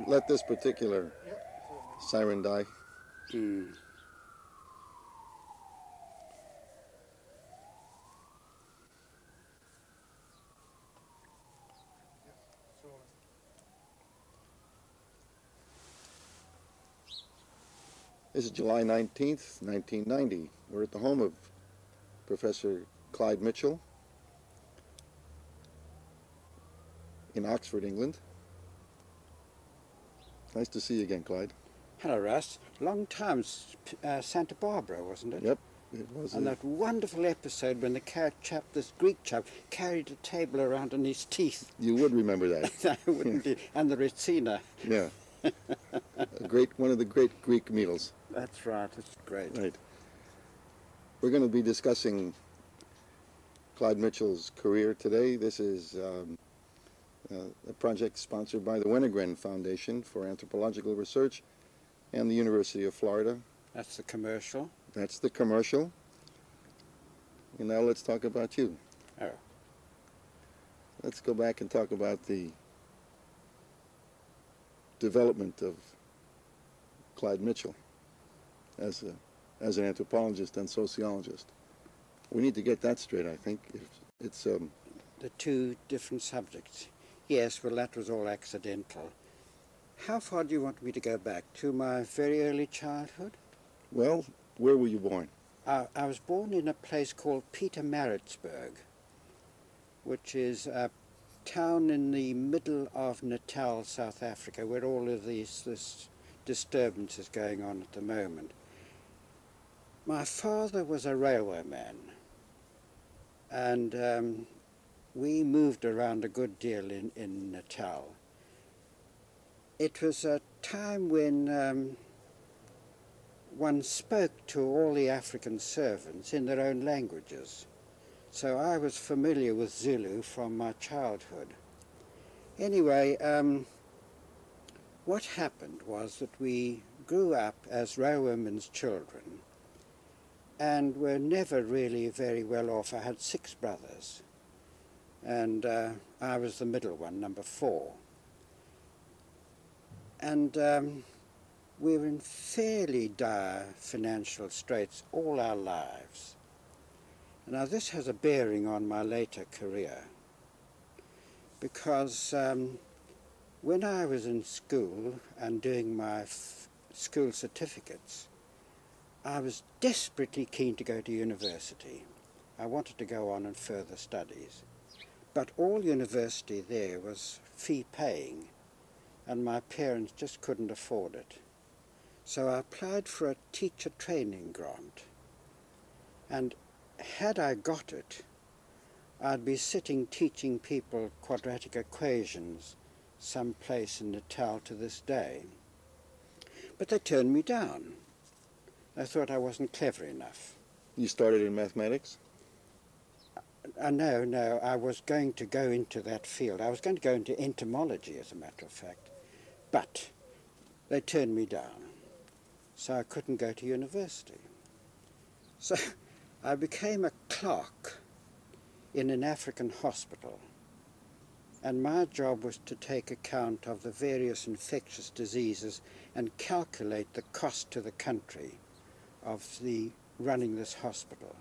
let this particular siren die. This is July 19th, 1990. We're at the home of Professor Clyde Mitchell in Oxford, England. Nice to see you again, Clyde. Hello, Russ. Long time, Santa Barbara, wasn't it? Yep, it was. And that wonderful episode when the chap, this Greek chap, carried a table around on his teeth. You would remember that. I wouldn't do. And the Retsina. Yeah. One of the great Greek meals. That's right, it's great. Right. We're going to be discussing Clyde Mitchell's career today. This is a project sponsored by the Wenner-Gren Foundation for Anthropological Research and the University of Florida. That's the commercial. That's the commercial. And now let's talk about you. Oh. Let's go back and talk about the development of Clyde Mitchell as an anthropologist and sociologist. We need to get that straight, I think. It's the two different subjects. Yes, well, that was all accidental. How far do you want me to go back? To my very early childhood? Well, where were you born? I was born in a place called Pietermaritzburg, which is a town in the middle of Natal, South Africa, where all of this disturbance is going on at the moment. My father was a railwayman, and we moved around a good deal in Natal. It was a time when one spoke to all the African servants in their own languages. So I was familiar with Zulu from my childhood. Anyway, what happened was that we grew up as railwaymen's children and were never really very well off. I had 6 brothers, and I was the middle one, number 4. And we were in fairly dire financial straits all our lives. Now this has a bearing on my later career, because when I was in school and doing my school certificates, I was desperately keen to go to university. I wanted to go on in further studies, but all university there was fee-paying, and my parents just couldn't afford it. So I applied for a teacher training grant, and had I got it, I'd be sitting teaching people quadratic equations someplace in Natal to this day. But they turned me down. They thought I wasn't clever enough. You started in mathematics? No, I was going to go into that field. I was going to go into entomology, as a matter of fact. But they turned me down, so I couldn't go to university. So I became a clerk in an African hospital, and my job was to take account of the various infectious diseases and calculate the cost to the country of running this hospital.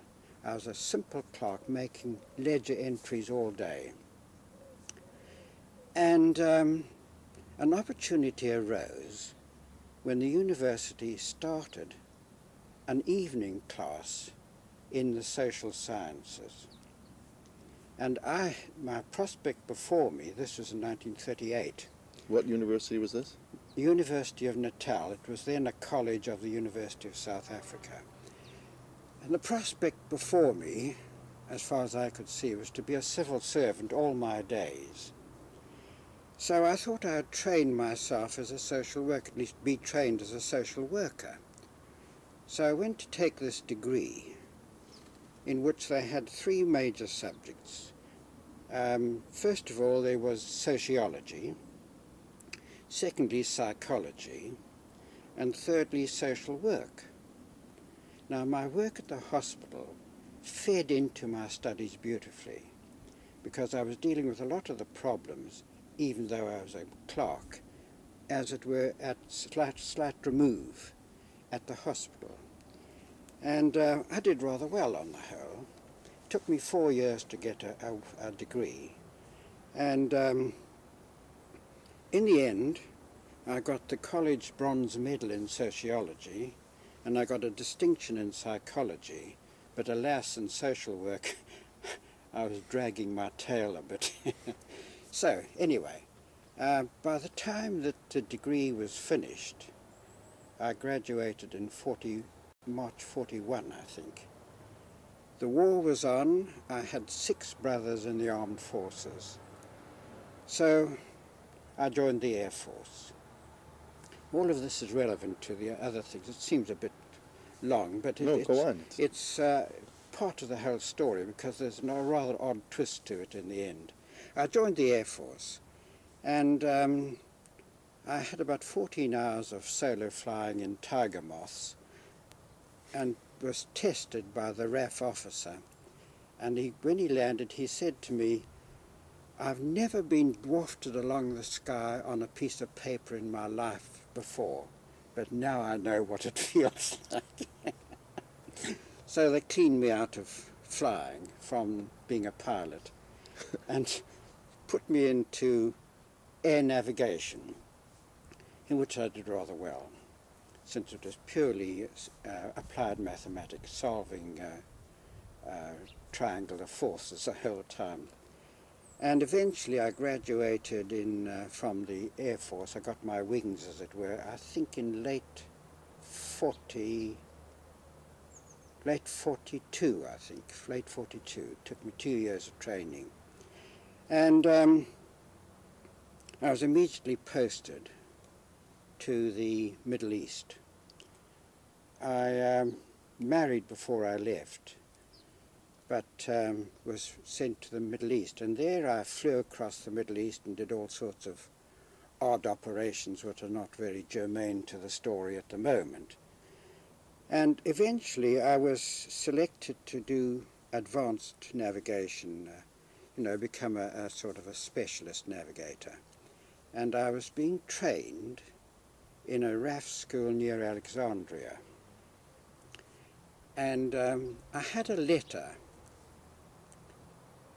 I was a simple clerk making ledger entries all day. And an opportunity arose when the university started an evening class in the social sciences. And my prospect before me, this was in 1938. What university was this? The University of Natal. It was then a college of the University of South Africa. And the prospect before me, as far as I could see, was to be a civil servant all my days. So I thought I'd train myself as a social worker, at least be trained as a social worker. So I went to take this degree, in which they had 3 major subjects. First of all, there was sociology, secondly, psychology, and thirdly, social work. Now, my work at the hospital fed into my studies beautifully, because I was dealing with a lot of the problems even though I was a clerk, as it were, at slight remove at the hospital. And I did rather well on the whole. It took me 4 years to get a degree. And in the end, I got the college bronze medal in sociology, and I got a distinction in psychology, but alas, in social work, I was dragging my tail a bit. So, anyway, by the time that the degree was finished, I graduated in March 41, I think. The war was on. I had 6 brothers in the armed forces. So I joined the Air Force. All of this is relevant to the other things. It seems a bit long, but it's part of the whole story because there's a rather odd twist to it in the end. I joined the Air Force, and I had about 14 hours of solo flying in tiger moths and was tested by the RAF officer. And when he landed, he said to me, "I've never been wafted along the sky on a piece of paper in my life before, but now I know what it feels like." So they cleaned me out of flying from being a pilot and put me into air navigation, in which I did rather well, since it was purely applied mathematics, solving triangular forces the whole time. And eventually I graduated from the Air Force. I got my wings, as it were, I think in late 42, I think, late 42. It took me 2 years of training. And I was immediately posted to the Middle East. I married before I left, but was sent to the Middle East, and there I flew across the Middle East and did all sorts of odd operations which are not very germane to the story at the moment. And eventually I was selected to do advanced navigation, become a sort of a specialist navigator. And I was being trained in a RAF school near Alexandria. And I had a letter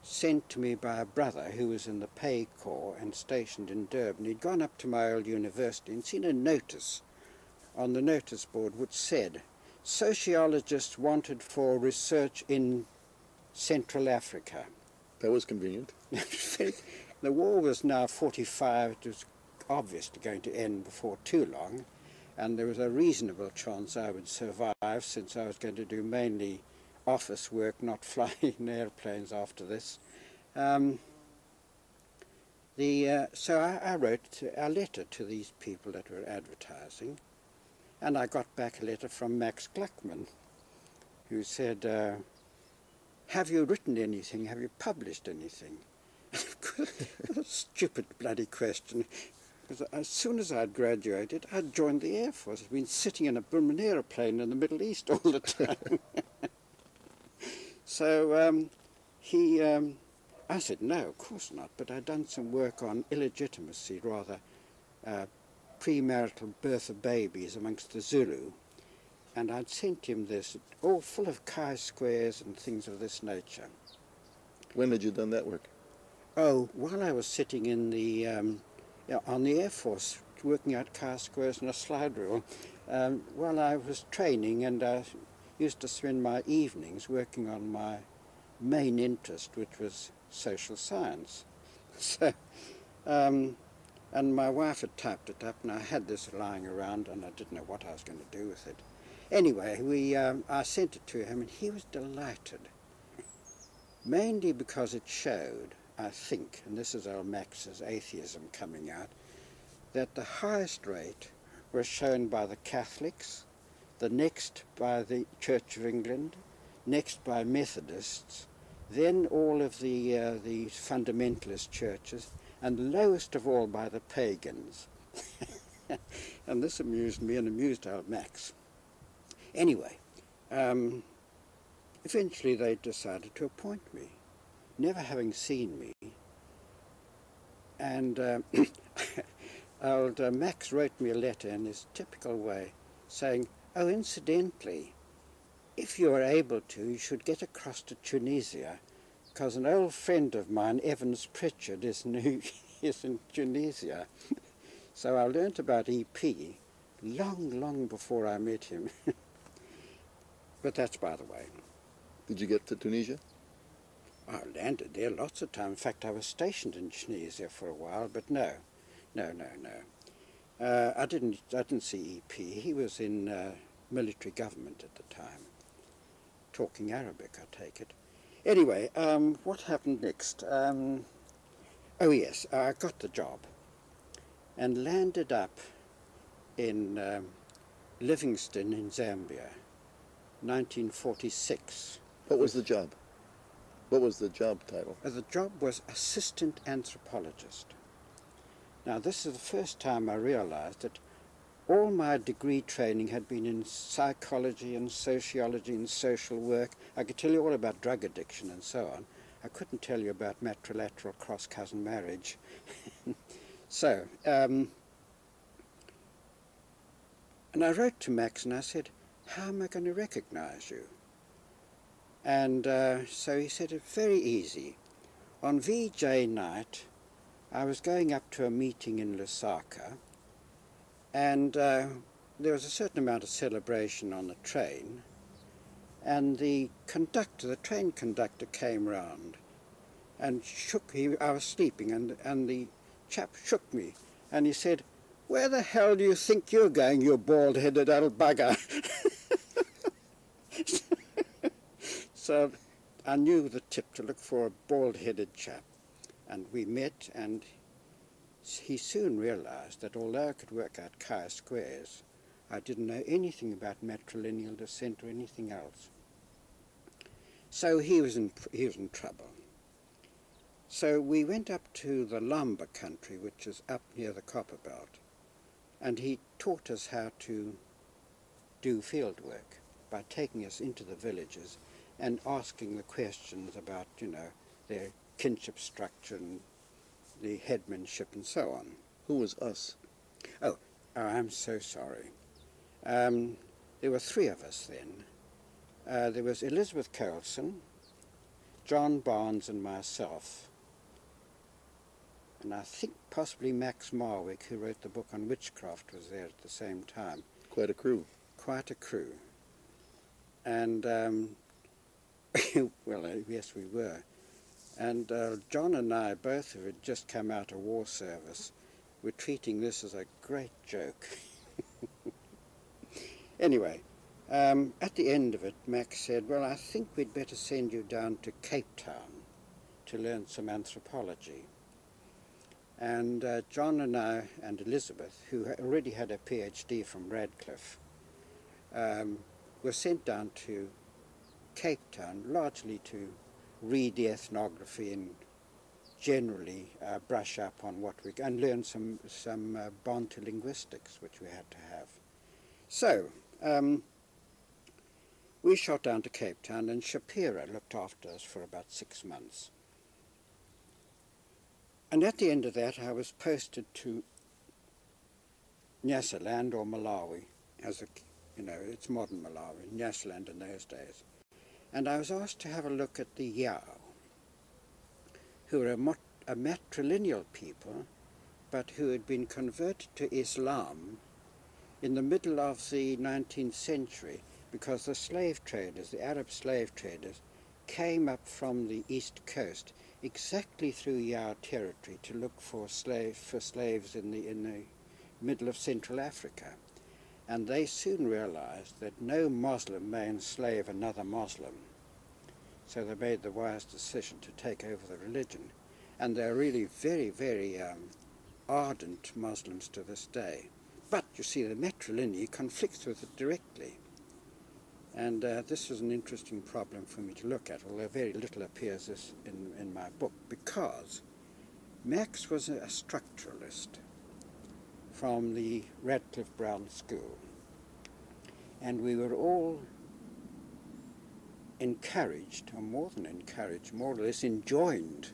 sent to me by a brother who was in the Pay Corps and stationed in Durban. He'd gone up to my old university and seen a notice on the notice board which said, "Sociologists wanted for research in Central Africa." That was convenient. The war was now 45. It was obviously going to end before too long, and there was a reasonable chance I would survive, since I was going to do mainly office work, not flying in airplanes after this. So I wrote a letter to these people that were advertising, and I got back a letter from Max Gluckman, who said, "Have you written anything? Have you published anything?" A stupid bloody question. Because as soon as I'd graduated, I'd joined the Air Force. I'd been sitting in an aeroplane in the Middle East all the time. So I said, no, of course not, but I'd done some work on illegitimacy, rather premarital birth of babies amongst the Zulu, and I'd sent him this, all full of chi-squares and things of this nature. When had you done that work? Oh, while I was sitting in the on the Air Force, working out chi-squares and a slide rule, while I was training, and I used to spend my evenings working on my main interest, which was social science. So, and my wife had typed it up, and I had this lying around, and I didn't know what I was going to do with it. Anyway, I sent it to him, and he was delighted, mainly because it showed, I think, and this is old Max's atheism coming out, that the highest rate was shown by the Catholics, the next by the Church of England, next by Methodists, then all of the fundamentalist churches, and lowest of all by the pagans. And this amused me and amused old Max. Anyway, eventually they decided to appoint me, never having seen me. And old Max wrote me a letter in his typical way saying, oh, incidentally, if you are able to, you should get across to Tunisia, because an old friend of mine, Evans-Pritchard, is in Tunisia. So I learnt about E.P. long before I met him. But that's by the way. Did you get to Tunisia? I landed there lots of time. In fact, I was stationed in Tunisia for a while, but no. I didn't see E.P. He was in military government at the time, talking Arabic, I take it. Anyway, what happened next? Oh yes, I got the job and landed up in Livingstone in Zambia, 1946. What was the job? What was the job title? The job was assistant anthropologist. Now, this is the first time I realized that all my degree training had been in psychology and sociology and social work. I could tell you all about drug addiction and so on. I couldn't tell you about matrilateral cross-cousin marriage. So, and I wrote to Max and I said, how am I going to recognize you? And so he said, it's very easy. On VJ night, I was going up to a meeting in Lusaka, and there was a certain amount of celebration on the train, and the train conductor came round and I was sleeping, and the chap shook me, and he said, where the hell do you think you're going, you bald-headed old bugger? So I knew the tip to look for a bald-headed chap, and we met, and he soon realized that although I could work out chi-squares, I didn't know anything about matrilineal descent or anything else. So he was in trouble. So we went up to the Lamba country, which is up near the Copper Belt, and he taught us how to do field work by taking us into the villages and asking the questions about, their kinship structure and the headmanship and so on. Who was us? Oh, I'm so sorry. There were three of us then. There was Elizabeth Colson, John Barnes and myself, and I think possibly Max Marwick, who wrote the book on witchcraft, was there at the same time. Quite a crew. Quite a crew. And, well, yes, we were. And John and I, both who had just come out of war service, were treating this as a great joke. Anyway, at the end of it, Max said, well, I think we'd better send you down to Cape Town to learn some anthropology. And John and I and Elizabeth, who already had a PhD from Radcliffe, were sent down to Cape Town, largely to read the ethnography and generally brush up on what we and learn some Bantu linguistics, which we had to have. So we shot down to Cape Town, and Shapira looked after us for about 6 months. And at the end of that, I was posted to Nyasaland or Malawi, as it's modern Malawi, Nyasaland in those days. And I was asked to have a look at the Yao, who were a matrilineal people, but who had been converted to Islam in the middle of the 19th century, because the slave traders, the Arab slave traders, came up from the east coast exactly through Yao territory to look for slaves in the middle of Central Africa. And they soon realized that no Muslim may enslave another Muslim. So they made the wise decision to take over the religion. And they're really very, very ardent Muslims to this day. But, you see, the matrilineal conflicts with it directly. And this is an interesting problem for me to look at, although very little appears in my book, because Max was a structuralist from the Radcliffe Brown School. And we were all encouraged, or more than encouraged, more or less enjoined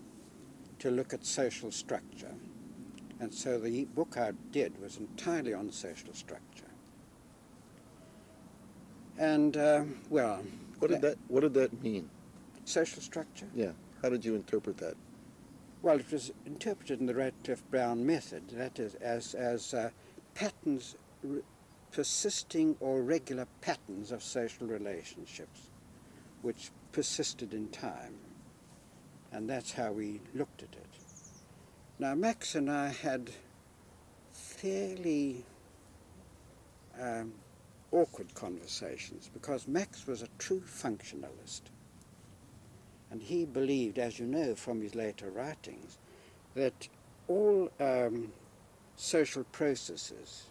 to look at social structure. And so the book I did was entirely on social structure. And, well... What did that mean? Social structure? Yeah. How did you interpret that? Well, it was interpreted in the Radcliffe-Brown method, that is, as patterns, persisting or regular patterns of social relationships, which persisted in time. And that's how we looked at it. Now, Max and I had fairly awkward conversations, because Max was a true functionalist. And he believed, as you know from his later writings, that all social processes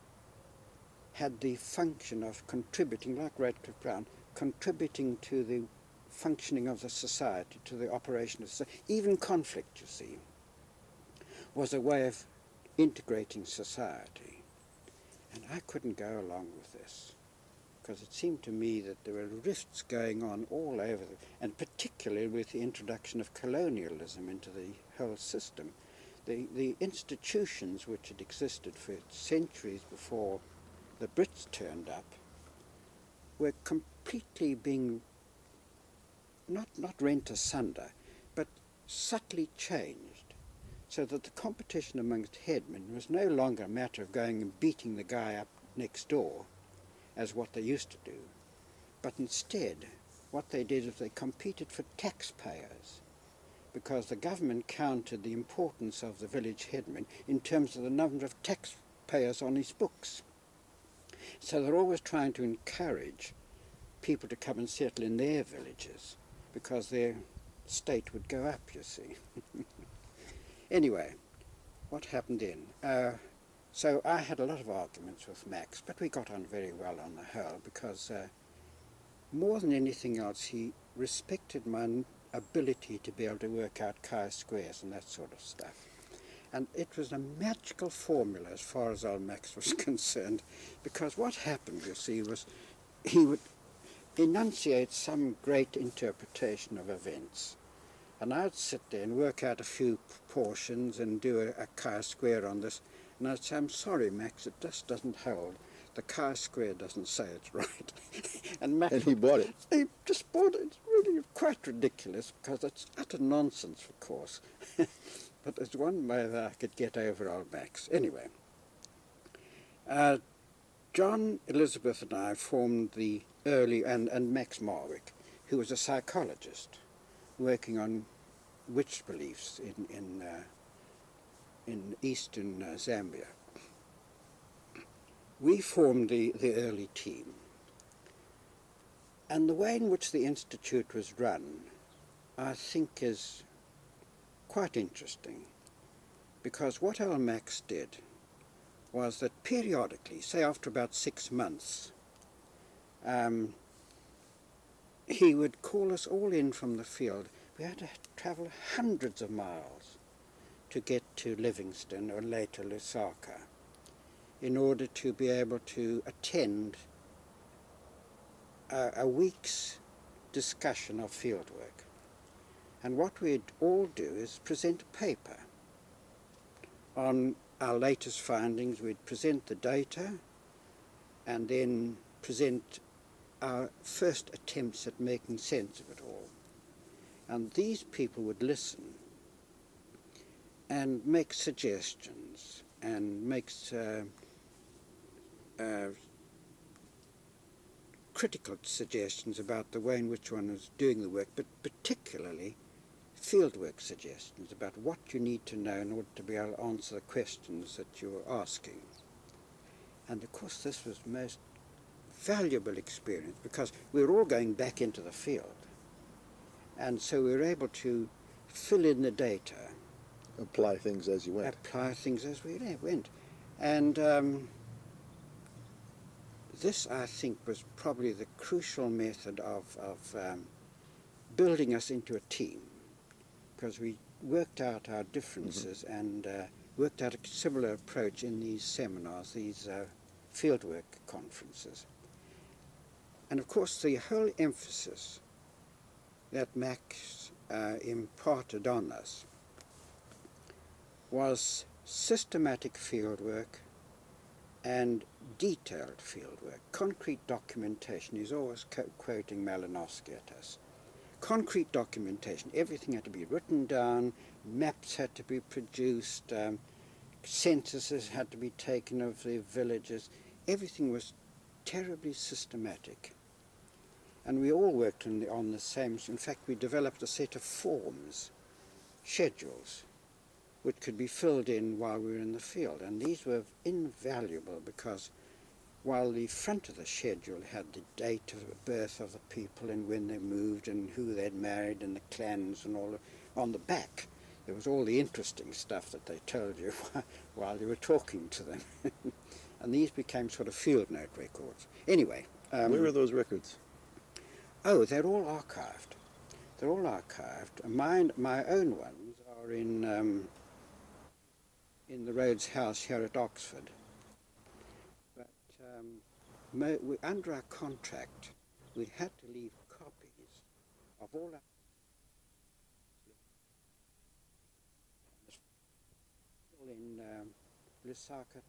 had the function of contributing, like Radcliffe-Brown, contributing to the functioning of the society, to the operation of society. Even conflict, you see, was a way of integrating society. And I couldn't go along with this, because it seemed to me that there were rifts going on all over, and particularly with the introduction of colonialism into the whole system. The institutions which had existed for centuries before the Brits turned up were completely being not rent asunder, but subtly changed, so that the competition amongst headmen was no longer a matter of going and beating the guy up next door, as what they used to do, but instead what they did is they competed for taxpayers, because the government counted the importance of the village headman in terms of the number of taxpayers on his books. So they're always trying to encourage people to come and settle in their villages, because their state would go up, you see. Anyway, what happened then? So I had a lot of arguments with Max, but we got on very well on the whole, because more than anything else, he respected my ability to be able to work out chi-squares and that sort of stuff. And it was a magical formula as far as old Max was concerned, because what happened, you see, was he would enunciate some great interpretation of events, and I'd sit there and work out a few proportions and do a chi-square on this, and I'd say, "I'm sorry, Max, it just doesn't hold. The chi-square doesn't say it's right." And Max... And he bought it. He just bought it. It's really quite ridiculous, because it's utter nonsense, of course. But there's one way that I could get over old Max. Anyway, John, Elizabeth and I formed the early, and Max Marwick, who was a psychologist working on witch beliefs in eastern Zambia. We formed the early team. And the way in which the Institute was run, I think, is quite interesting, because what old Max did was that periodically, say after about 6 months, he would call us all in from the field. We had to travel hundreds of miles to get to Livingstone or later Lusaka in order to be able to attend a week's discussion of fieldwork. And what we'd all do is present a paper on our latest findings. We'd present the data and then present our first attempts at making sense of it all. And these people would listen and make suggestions and make critical suggestions about the way in which one was doing the work, but particularly fieldwork suggestions about what you need to know in order to be able to answer the questions that you were asking. And of course this was the most valuable experience, because we were all going back into the field, and so we were able to fill in the data, Apply things as you went. apply things as we went. And this, I think, was probably the crucial method of building us into a team, because we worked out our differences and worked out a similar approach in these seminars, these fieldwork conferences. And of course the whole emphasis that Max imparted on us was systematic fieldwork and detailed fieldwork. Concrete documentation. He's always quoting Malinowski at us. Concrete documentation. Everything had to be written down, maps had to be produced, censuses had to be taken of the villages. Everything was terribly systematic. And we all worked on the same. In fact, we developed a set of forms, schedules, which could be filled in while we were in the field. And these were invaluable because while the front of the schedule had the date of birth of the people and when they moved and who they'd married and the clans and all, on the back there was all the interesting stuff that they told you while you were talking to them. And these became sort of field note records. Anyway. Where are those records? Oh, they're all archived. They're all archived. My own ones are in the Rhodes House here at Oxford. But under our contract, we had to leave copies of all our in Lusaka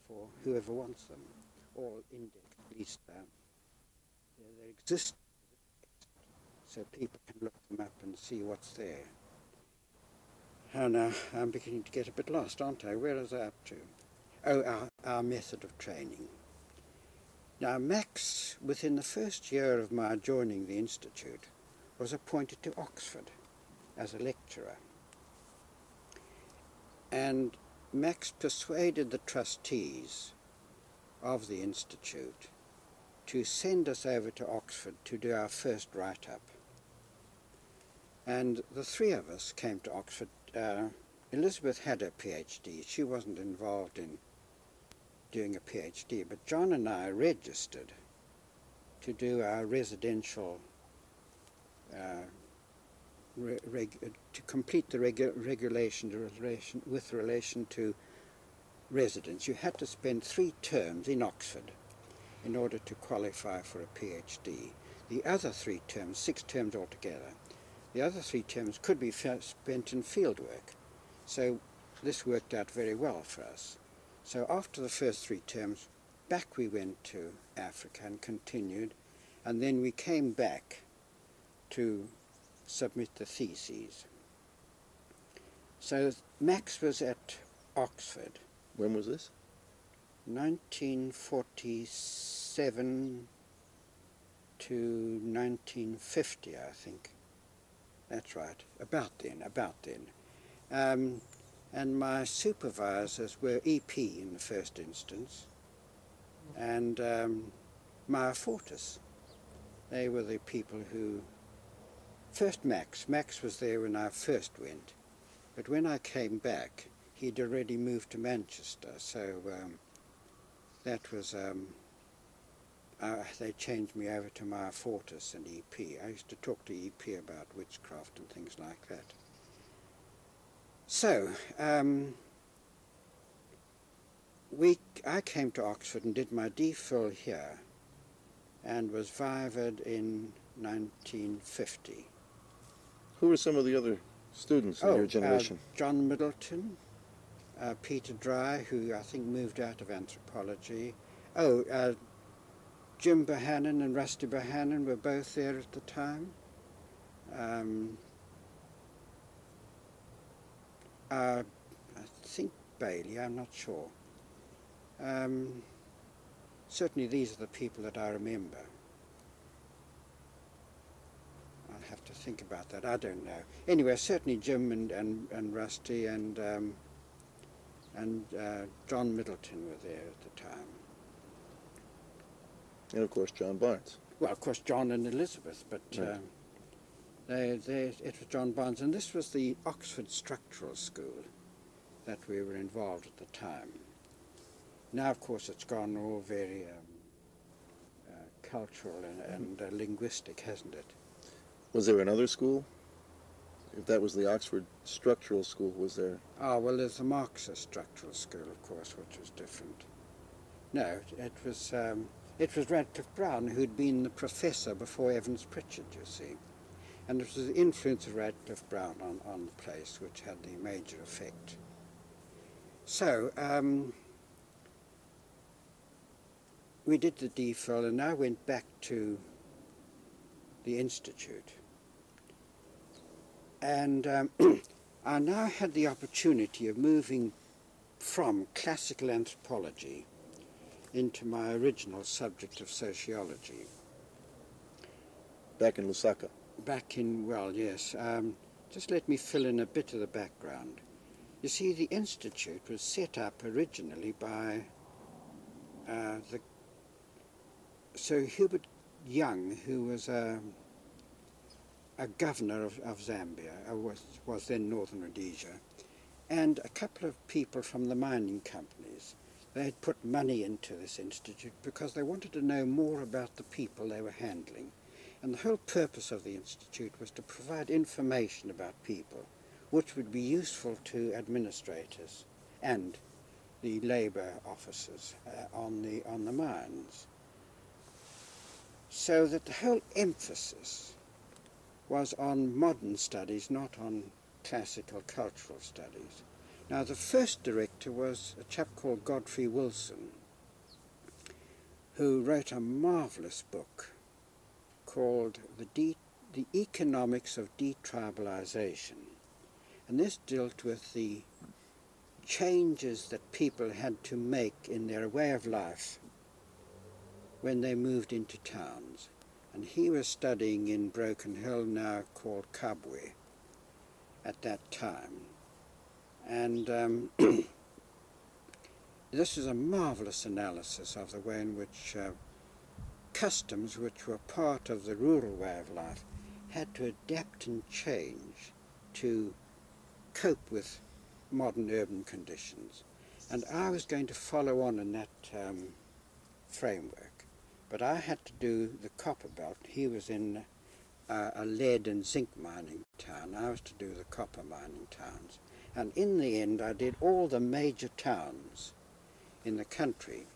for whoever wants them, all indexed, at least they exist, so people can look them up and see what's there. And I'm beginning to get a bit lost, aren't I? Where is I up to? Oh, our method of training. Now, Max, within the first year of my joining the Institute, was appointed to Oxford as a lecturer. And Max persuaded the trustees of the Institute to send us over to Oxford to do our first write-up. And the three of us came to Oxford. Elizabeth had a PhD. She wasn't involved in doing a PhD, but John and I registered to do our residential, to complete the regulation with relation to residence. You had to spend 3 terms in Oxford in order to qualify for a PhD. The other 3 terms, 6 terms altogether, the other 3 terms could be spent in fieldwork. So this worked out very well for us. So after the first 3 terms, back we went to Africa and continued, and then we came back to submit the theses. So Max was at Oxford. When was this? 1947 to 1950, I think. That's right, about then. And my supervisors were E.P. in the first instance, and Maya Fortis. They were the people who... First Max. Max was there when I first went, but when I came back, he'd already moved to Manchester, so that was... they changed me over to Maya Fortis and E.P. I used to talk to E.P. about witchcraft and things like that. So, I came to Oxford and did my DPhil here and was vivaed in 1950. Who were some of the other students in your generation? John Middleton, Peter Dry, who I think moved out of anthropology. Jim Bohannon and Rusty Bohannon were both there at the time. I think Bailey, I'm not sure. Certainly these are the people that I remember. I'll have to think about that, I don't know. Anyway, certainly Jim and Rusty and John Middleton were there at the time. And of course John Barnes. Well, of course John and Elizabeth, but right. it was John Barnes, and this was the Oxford Structural School that we were involved at the time. Now, of course, it's gone all very cultural and linguistic, hasn't it? Was there another school? If that was the Oxford Structural School, was there? Oh, well, there's the Marxist Structural School, of course, which was different. No, it was It was Radcliffe Brown who'd been the professor before Evans-Pritchard, you see. And it was the influence of Radcliffe Brown on the place which had the major effect. So, we did the DPhil, and I went back to the Institute. And I now had the opportunity of moving from classical anthropology into my original subject of sociology. Back in Lusaka. Back in, well, yes. Just let me fill in a bit of the background. You see, the Institute was set up originally by Sir Hubert Young, who was a governor of Zambia, was then Northern Rhodesia, and a couple of people from the mining companies. They had put money into this institute because they wanted to know more about the people they were handling. And the whole purpose of the institute was to provide information about people which would be useful to administrators and the labour officers on the mines. So that the whole emphasis was on modern studies, not on classical cultural studies. Now, the first director was a chap called Godfrey Wilson, who wrote a marvellous book called The Economics of Detribalization. And this dealt with the changes that people had to make in their way of life when they moved into towns. And he was studying in Broken Hill, now called Kabwe, at that time. And this is a marvellous analysis of the way in which customs, which were part of the rural way of life, had to adapt and change to cope with modern urban conditions. And I was going to follow on in that framework, but I had to do the copper belt. He was in a lead and zinc mining town. I was to do the copper mining towns. And in the end, I did all the major towns in the country.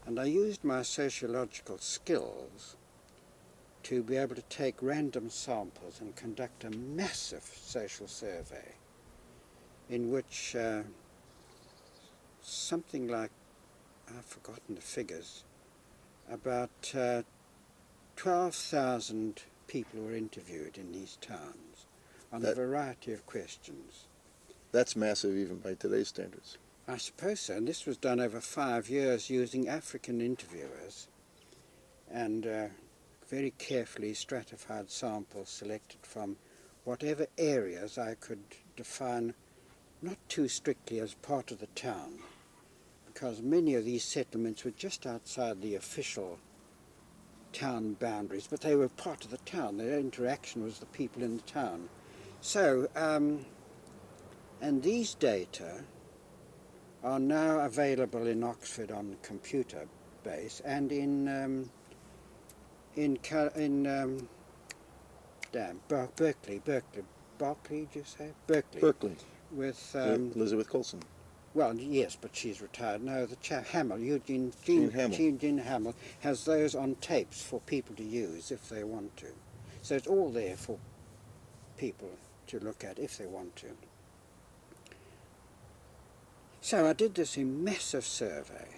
And I used my sociological skills to be able to take random samples and conduct a massive social survey in which something like, I've forgotten the figures, about 12,000 people were interviewed in these towns on a variety of questions. That's massive even by today's standards. I suppose so, and this was done over 5 years using African interviewers and very carefully stratified samples selected from whatever areas I could define not too strictly as part of the town, because many of these settlements were just outside the official town boundaries, but they were part of the town. Their interaction was the people in the town. So, and these data are now available in Oxford on computer base and in Berkeley, did you say? Berkeley. With Elizabeth Colson. Well, yes, but she's retired. No, the chap Hamill, Eugene Hamill, has those on tapes for people to use if they want to. So it's all there for people to look at if they want to. So I did this massive survey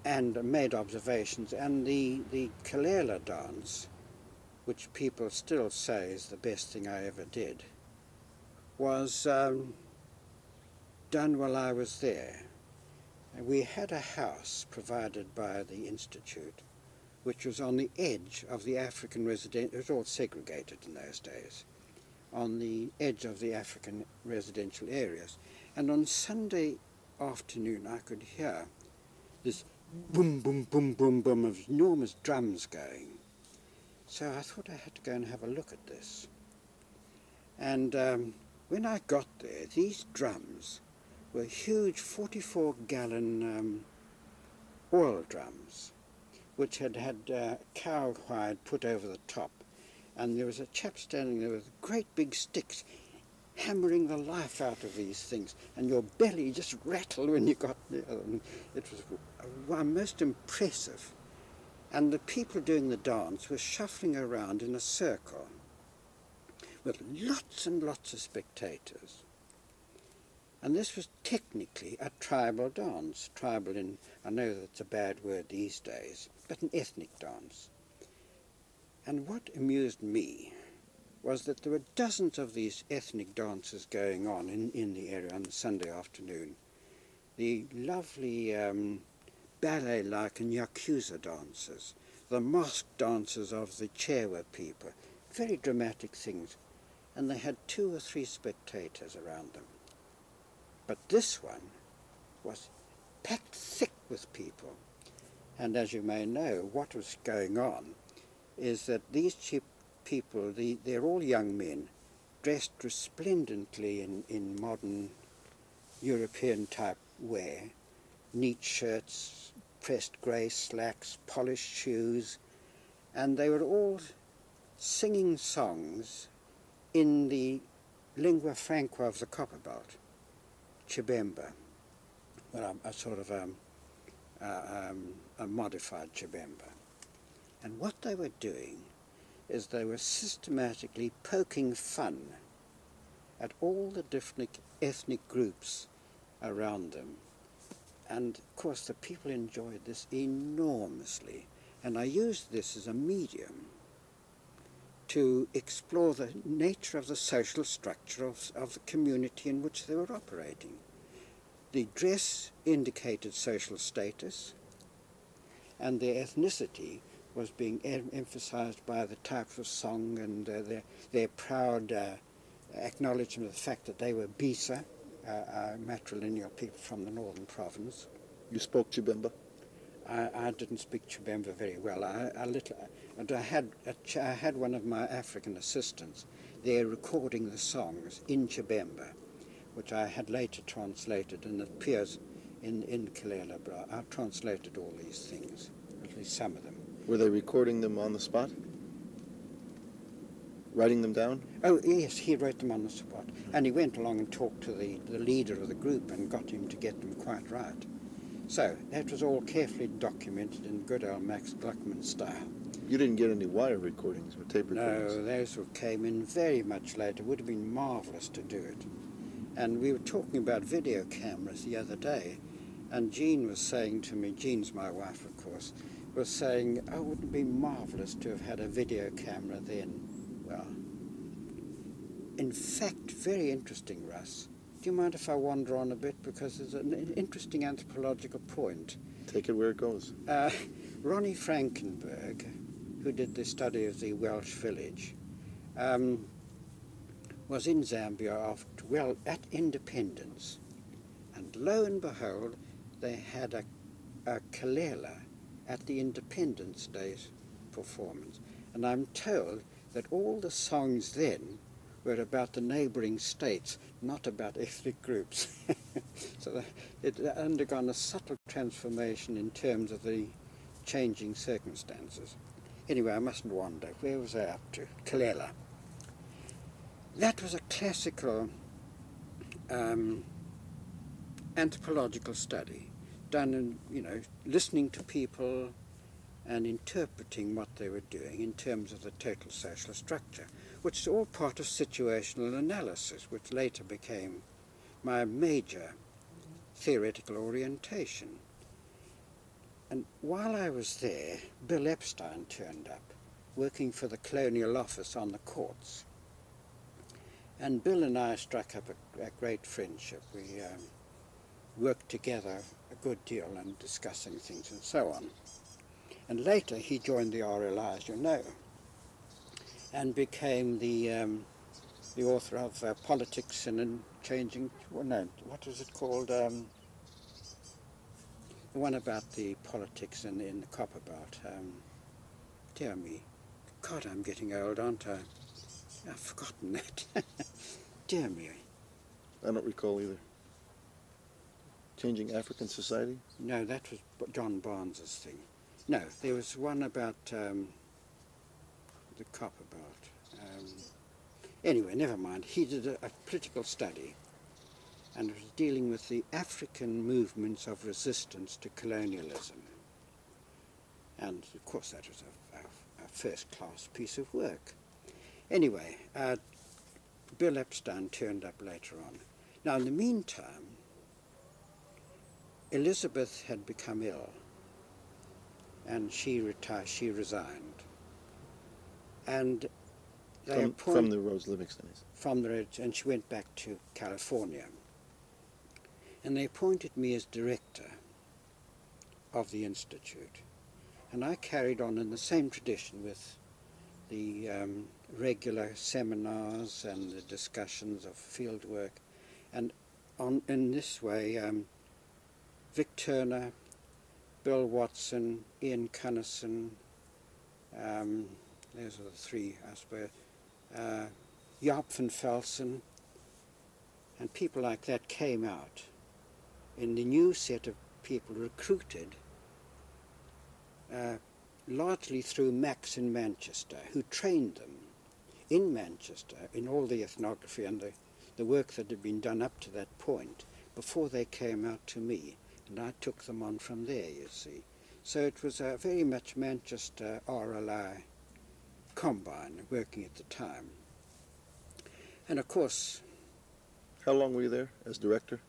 and made observations, and the Kalela dance, which people still say is the best thing I ever did, was done while I was there. And we had a house provided by the Institute, which was on the edge of the African residential, it was all segregated in those days, on the edge of the African residential areas. And on Sunday afternoon I could hear this boom, boom, boom, boom, boom of enormous drums going. So I thought I had to go and have a look at this. And when I got there, these drums were huge 44-gallon oil drums, which had had cowhide put over the top. And there was a chap standing there with great big sticks, hammering the life out of these things, and your belly just rattled when you got there. And it was most impressive. And the people doing the dance were shuffling around in a circle with lots and lots of spectators. And this was technically a tribal dance. Tribal in, I know that's a bad word these days, but an ethnic dance. And what amused me was that there were dozens of these ethnic dances going on in the area on the Sunday afternoon. The lovely ballet-like and yakuza dances, the masked dances of the Chewa people, very dramatic things. And they had 2 or 3 spectators around them. But this one was packed thick with people. And as you may know, what was going on is that these people, they're all young men, dressed resplendently in modern European-type wear, neat shirts, pressed grey slacks, polished shoes, and they were all singing songs in the lingua franca of the Copper Belt, Chibemba, well, a sort of a modified Chibemba. And what they were doing is they were systematically poking fun at all the different ethnic groups around them. And of course the people enjoyed this enormously. And I used this as a medium to explore the nature of the social structure of the community in which they were operating. The dress indicated social status, and their ethnicity was being emphasized by the type of song and their proud acknowledgement of the fact that they were Bisa, matrilineal people from the northern province. You spoke Chibemba? I didn't speak Chibemba very well. I had one of my African assistants there recording the songs in Chibemba, which I had later translated, and it appears in Kalela, but I translated all these things, at least some of them. Were they recording them on the spot? Writing them down? Oh, yes, he wrote them on the spot. And he went along and talked to the leader of the group and got him to get them quite right. So that was all carefully documented in good old Max Gluckman style. You didn't get any wire recordings or tape recordings? No, those came in very much later. It would have been marvellous to do it. And we were talking about video cameras the other day, and Jean was saying to me, Jean's my wife, of course, was saying, oh, wouldn't it be marvellous to have had a video camera then? Well, in fact, very interesting, Russ. Do you mind if I wander on a bit? Because there's an interesting anthropological point. Take it where it goes. Ronnie Frankenberg, who did the study of the Welsh village, was in Zambia at independence. And lo and behold, they had a Kalela at the Independence Day performance. And I'm told that all the songs then were about the neighbouring states, not about ethnic groups. So it had undergone a subtle transformation in terms of the changing circumstances. Anyway, I mustn't wander. Where was I up to? Kalela. That was a classical anthropological study, done in, listening to people and interpreting what they were doing in terms of the total social structure, which is all part of situational analysis, which later became my major theoretical orientation. And while I was there, Bill Epstein turned up, working for the Colonial Office on the courts. And Bill and I struck up a great friendship. We worked together a good deal and discussing things and so on. And later he joined the RLI, as you know, and became the author of Politics and Changing, well, no, what was it called? The one about the politics in the Copper Belt. Dear me, God, I'm getting old, aren't I? I've forgotten that. Dear me. I don't recall either. Changing African Society? No, that was John Barnes's thing. No, there was one about the Copper Belt. Anyway, never mind. He did a political study, and it was dealing with the African movements of resistance to colonialism. And of course that was a first-class piece of work. Anyway, Bill Epstein turned up later on. Now, in the meantime, Elizabeth had become ill, and she resigned. And they from the Rhodes Living Studies. From the Rhodes, and she went back to California. And they appointed me as director of the Institute. And I carried on in the same tradition with the regular seminars and the discussions of field work. And in this way, Vic Turner, Bill Watson, Ian Cunnison, those are the three, I suppose, Jaap van Velsen, and people like that came out in the new set of people recruited largely through Max in Manchester, who trained them in Manchester in all the ethnography and the work that had been done up to that point before they came out to me, and I took them on from there, you see. So it was a very much Manchester RLI combine working at the time. And of course... How long were you there as director?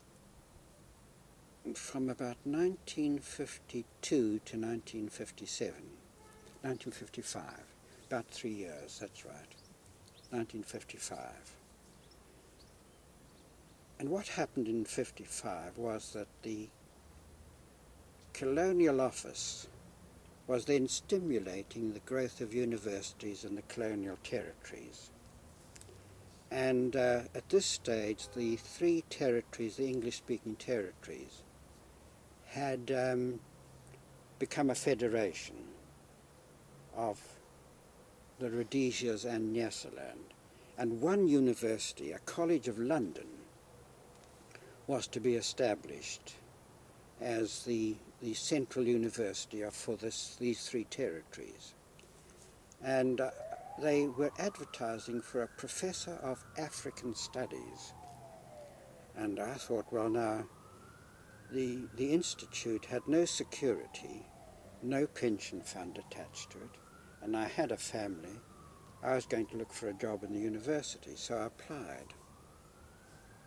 From about 1952 to 1957. 1955. About 3 years, that's right. 1955. And what happened in 55 was that the Colonial Office was then stimulating the growth of universities in the colonial territories. And at this stage, the three territories, the English-speaking territories, had become a federation of the Rhodesias and Nyasaland. And one university, a College of London, was to be established as the central university for these three territories. And they were advertising for a professor of African studies. And I thought, well, now, the institute had no security, no pension fund attached to it, and I had a family. I was going to look for a job in the university, so I applied.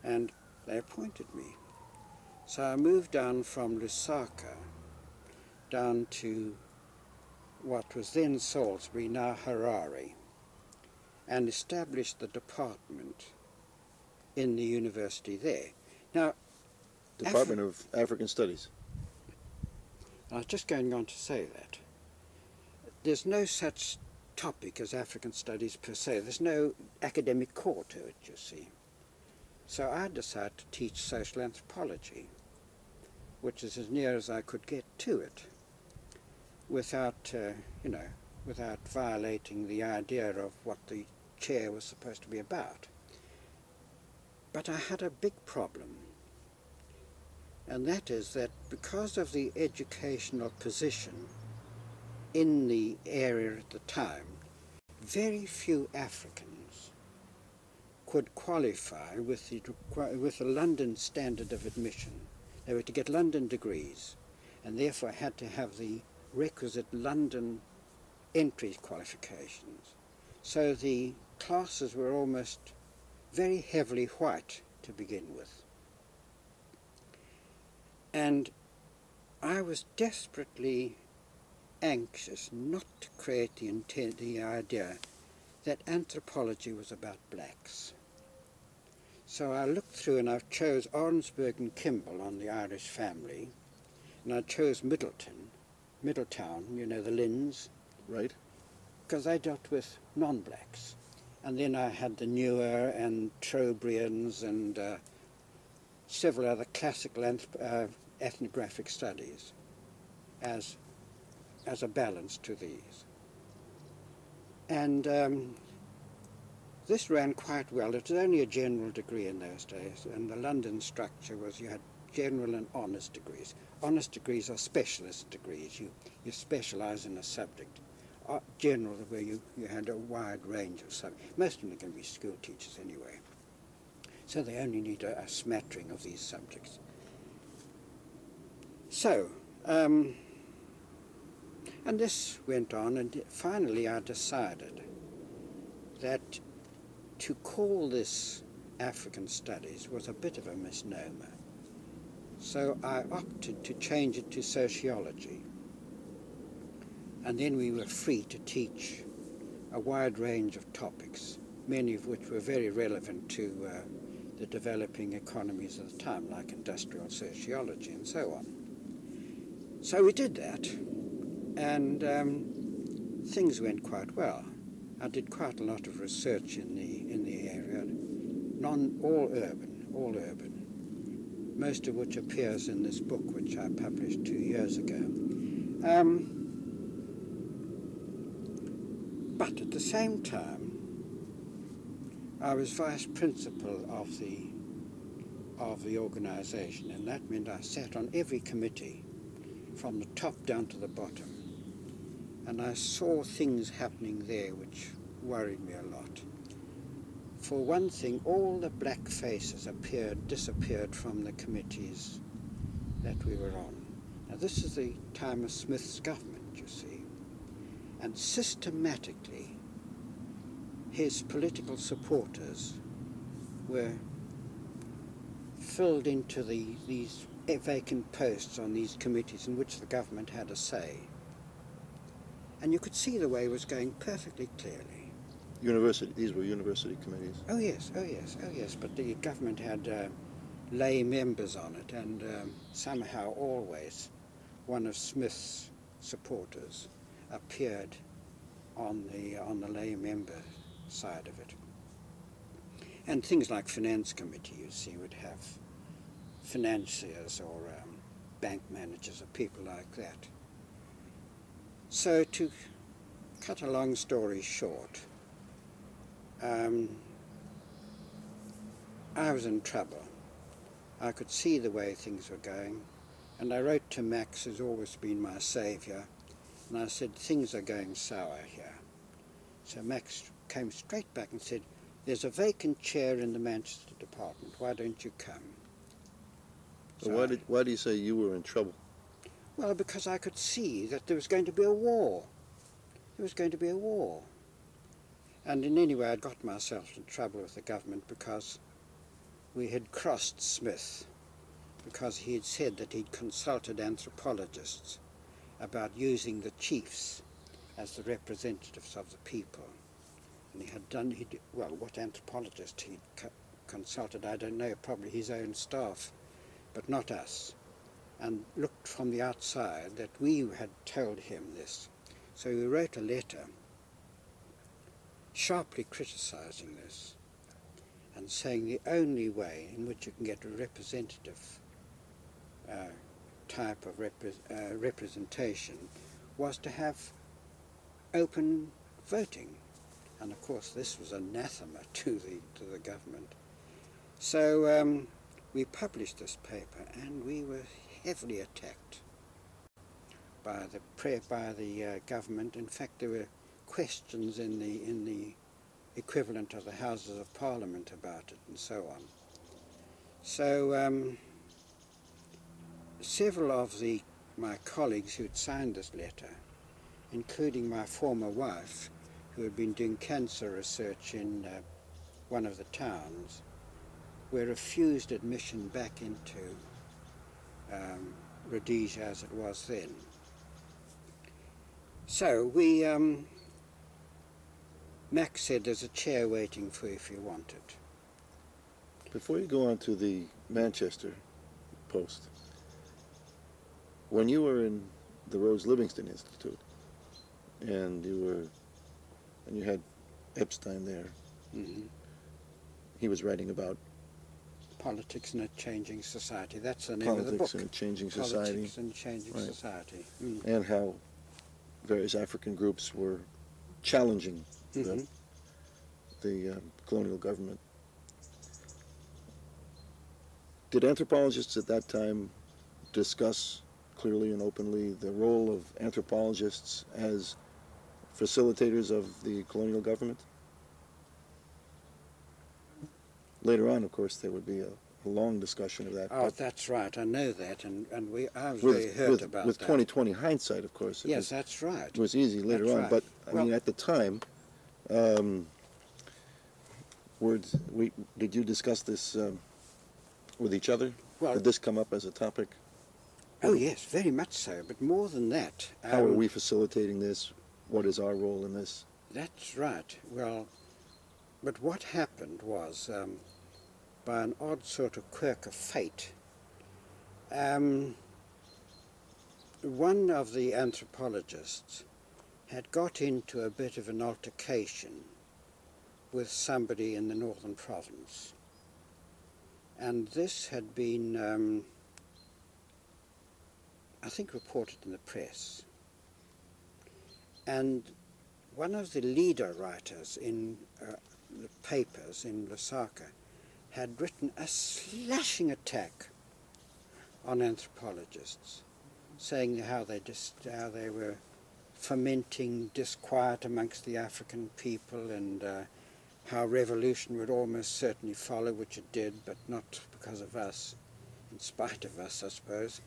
And they appointed me. So I moved down from Lusaka down to what was then Salisbury, now Harare, and established the department in the university there. Now, Department of African Studies. I was just going on to say that. There's no such topic as African studies per se. There's no academic core to it, you see. So I decided to teach social anthropology, which is as near as I could get to it, without, without violating the idea of what the chair was supposed to be about. But I had a big problem, and that is that because of the educational position in the area at the time, very few Africans could qualify with the London standard of admission. They were to get London degrees, and therefore had to have the requisite London entry qualifications. So the classes were almost very heavily white to begin with. And I was desperately anxious not to create the idea that anthropology was about blacks. So I looked through and I chose Orensburg and Kimball on the Irish family, and I chose Middletown, the Lynns. Right. Because they dealt with non-blacks. And then I had the Newer and Trobrians and several other classical ethnographic studies as a balance to these. And this ran quite well. It was only a general degree in those days, and the London structure was you had general and honours degrees. Honours degrees are specialist degrees. You specialise in a subject. general, where you had a wide range of subjects. Most of them are going to be school teachers anyway. So they only need a smattering of these subjects. So, and this went on, and finally I decided that to call this African Studies was a bit of a misnomer. So I opted to change it to sociology. And then we were free to teach a wide range of topics, many of which were very relevant to the developing economies of the time, like industrial sociology and so on. So we did that, and things went quite well. I did quite a lot of research in the area, all urban, most of which appears in this book, which I published 2 years ago. But at the same time, I was vice principal of the organization, and that meant I sat on every committee from the top down to the bottom. And I saw things happening there which worried me a lot. For one thing, all the black faces disappeared from the committees that we were on. Now this is the time of Smith's government, you see. And systematically, his political supporters were filled into these vacant posts on these committees in which the government had a say. And you could see the way it was going perfectly clearly. These were university committees. Oh yes, oh yes, oh yes, but the government had lay members on it, and somehow always one of Smith's supporters appeared on the lay member side of it. And things like finance committee, you see, would have financiers or bank managers or people like that. So to cut a long story short, I was in trouble. I could see the way things were going, and I wrote to Max, who's always been my saviour, and I said, things are going sour here. So Max came straight back and said, there's a vacant chair in the Manchester department, why don't you come? So why do you say you were in trouble? Well, because I could see that there was going to be a war. There was going to be a war. And in any way, I'd got myself in trouble with the government because we had crossed Smith, because he had said that he'd consulted anthropologists about using the chiefs as the representatives of the people. And he had done, well, what anthropologist he'd consulted, I don't know, probably his own staff, but not us, and looked from the outside that we had told him this. So we wrote a letter sharply criticizing this and saying the only way in which you can get a representative type of representation was to have open voting. And of course this was anathema to the government. So we published this paper, and we were heavily attacked by the government. In fact, there were questions in the equivalent of the Houses of Parliament about it, and so on. So several of my colleagues who had signed this letter, including my former wife, who had been doing cancer research in one of the towns, were refused admission back into Rhodesia as it was then. So we, Max said, there's a chair waiting for you if you want it. Before you go on to the Manchester post, when you were in the Rose Livingston Institute, and you had Epstein there, Mm-hmm. he was writing about Politics in a Changing Society. That's the name of the book. Politics in a Changing Society. Politics in a Changing Right. Society. Mm. And how various African groups were challenging Mm-hmm. the colonial government. Did anthropologists at that time discuss clearly and openly the role of anthropologists as facilitators of the colonial government? Later on, of course, there would be a long discussion of that. Oh, but that's right. I know that, and I was very hurt about with that. 20/20 hindsight, of course. Yes, that's right. It was easy later That's on, right. but I Well, mean, at the time, did you discuss this with each other? Well, Did this come up as a topic? oh yes, very much so. But more than that, How are we facilitating this? What is our role in this? That's right. Well, but what happened was, by an odd sort of quirk of fate, one of the anthropologists had got into a bit of an altercation with somebody in the Northern Province. And this had been, I think, reported in the press. And one of the leader writers in the papers in Lusaka had written a slashing attack on anthropologists, saying how they were fomenting disquiet amongst the African people, and how revolution would almost certainly follow, which it did, but not because of us, in spite of us, I suppose.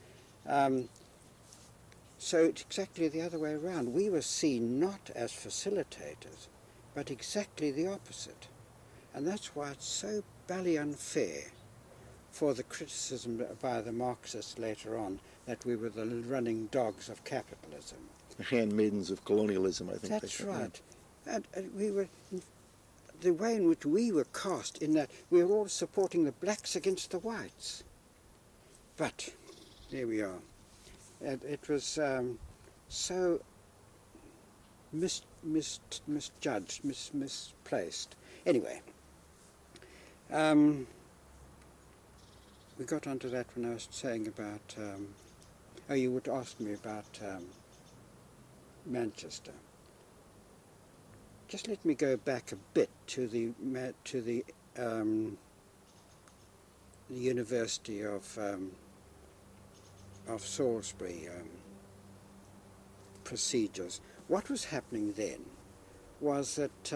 So it's exactly the other way around. We were seen not as facilitators, but exactly the opposite. And that's why it's so bally unfair for the criticism by the Marxists later on that we were the running dogs of capitalism. The handmaidens of colonialism, I think. That's right. And we were, the way in which we were cast, in that we were all supporting the blacks against the whites. But there we are. And it was so misjudged, misplaced. Anyway, we got onto that when I was saying about, oh, you would ask me about Manchester. Just let me go back a bit to the University of Salisbury procedures. What was happening then was that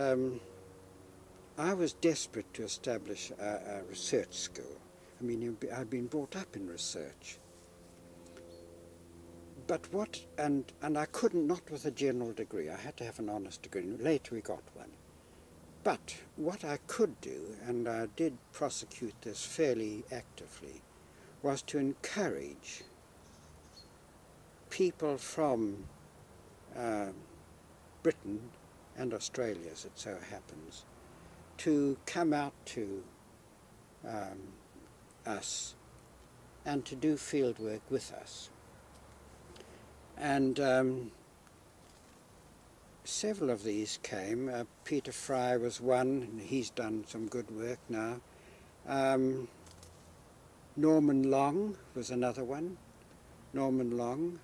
I was desperate to establish a research school. I mean, I'd been brought up in research. But and I couldn't, not with a general degree. I had to have an honest degree. Later we got one. But what I could do, and I did prosecute this fairly actively, was to encourage people from Britain and Australia, as it so happens, to come out to us and to do field work with us. And several of these came. Peter Fry was one, and he's done some good work now. Norman Long was another one. Norman Long,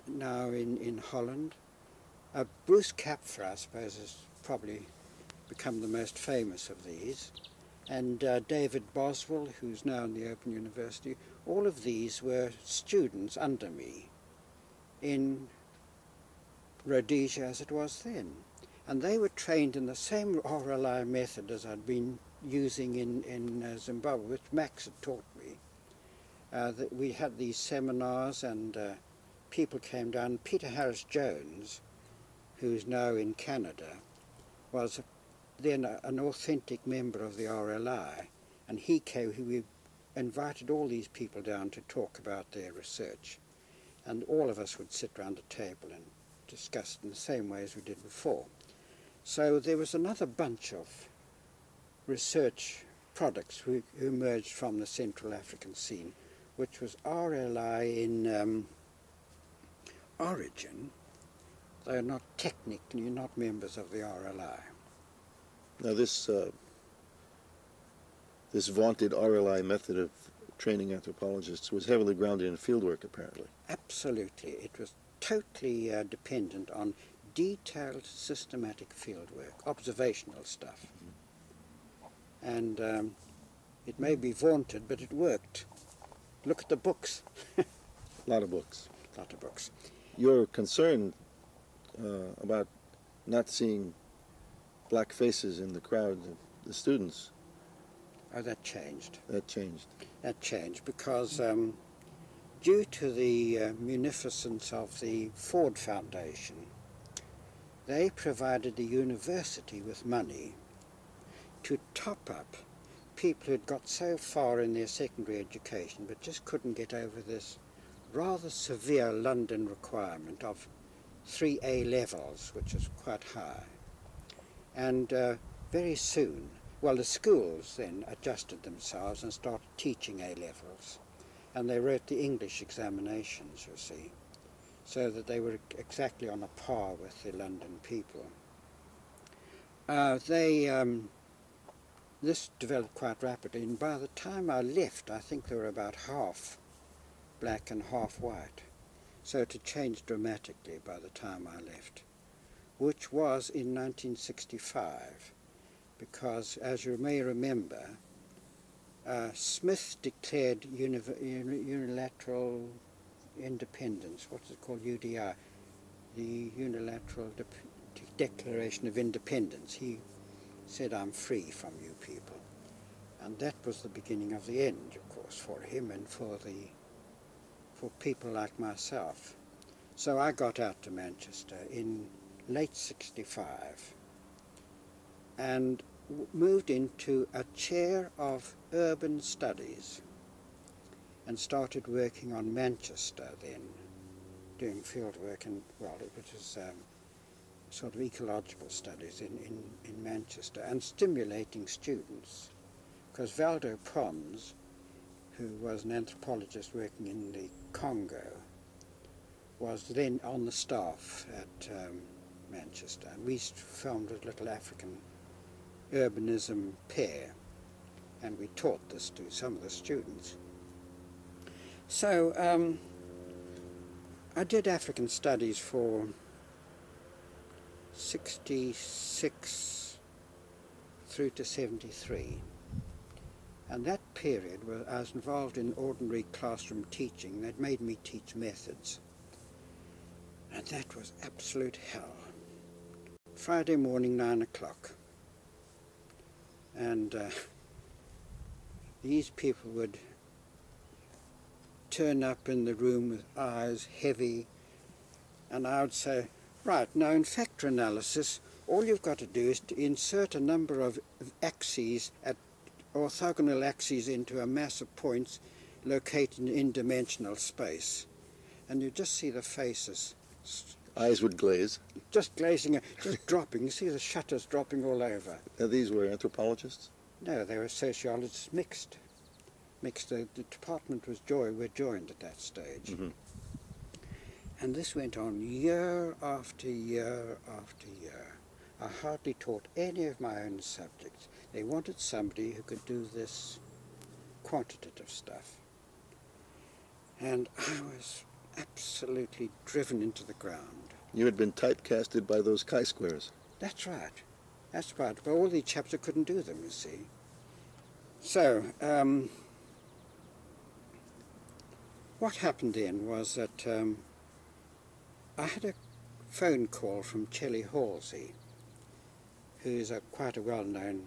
now in Holland. Bruce Kapfer, I suppose, has probably become the most famous of these. And David Boswell, who's now in the Open University. All of these were students under me in Rhodesia as it was then. And they were trained in the same RLI method as I'd been using in Zimbabwe, which Max had taught me. That we had these seminars, and people came down. Peter Harris-Jones, who's now in Canada, was then an authentic member of the RLI, and he came. We invited all these people down to talk about their research, and all of us would sit round a table and discuss it in the same way as we did before. So there was another bunch of research products who emerged from the Central African scene, which was RLI in origin. They are not technically not members of the RLI. Now this vaunted RLI method of training anthropologists was heavily grounded in fieldwork, apparently. Absolutely. It was totally dependent on detailed, systematic fieldwork, observational stuff. And it may be vaunted, but it worked. Look at the books. A lot of books. A lot of books. your concern about not seeing black faces in the crowd of the students, Oh, that changed. that changed. That changed because due to the munificence of the Ford Foundation, they provided the university with money to top up people who'd got so far in their secondary education but just couldn't get over this rather severe London requirement of 3 A levels, which is quite high. And very soon, well, the schools then adjusted themselves and started teaching A levels, and they wrote the English examinations, you see, so that they were exactly on a par with the London people. This developed quite rapidly, and by the time I left, I think there were about half black and half white. So it had changed dramatically by the time I left, which was in 1965, because, as you may remember, Smith declared unilateral independence. What's it called? UDI, the Unilateral Declaration of Independence. He said, "I'm free from you people," and that was the beginning of the end, of course, for him and for people like myself. So I got out to Manchester in late '65 and moved into a chair of urban studies and started working on Manchester then, doing field work, and, well, it was sort of ecological studies in Manchester, and stimulating students, because Valdo Pons, who was an anthropologist working in the Congo, was then on the staff at Manchester, and we formed a little African urbanism pair, and we taught this to some of the students. So I did African studies for 66 through to 73. And that period where I was involved in ordinary classroom teaching. That made me teach methods. And that was absolute hell. Friday morning, 9 o'clock. And these people would turn up in the room with eyes heavy, and I would say, right, now in factor analysis, all you've got to do is to insert a number of axes, orthogonal axes, into a mass of points located in dimensional space. And you just see the faces. Eyes would glaze. Just glazing, just dropping. You see the shutters dropping all over. Now, these were anthropologists? No, they were sociologists mixed. The department was were joined at that stage. Mm-hmm. And this went on year after year after year. I hardly taught any of my own subjects. They wanted somebody who could do this quantitative stuff. And I was absolutely driven into the ground. You had been typecasted by those chi-squares. That's right. That's right. But all these chaps, I couldn't do them, you see. So, what happened then was that I had a phone call from Chelly Halsey, who is quite a well-known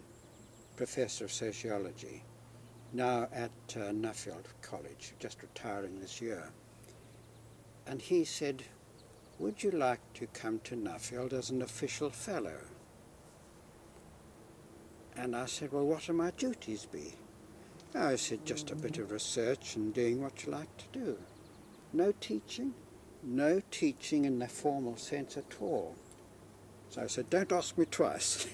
professor of sociology, now at Nuffield College, just retiring this year. And he said, "Would you like to come to Nuffield as an official fellow?" And I said, "Well, what will my duties be?" I said, "Just a bit of research and doing what you like to do. No teaching? No teaching in the formal sense at all." So I said, "Don't ask me twice."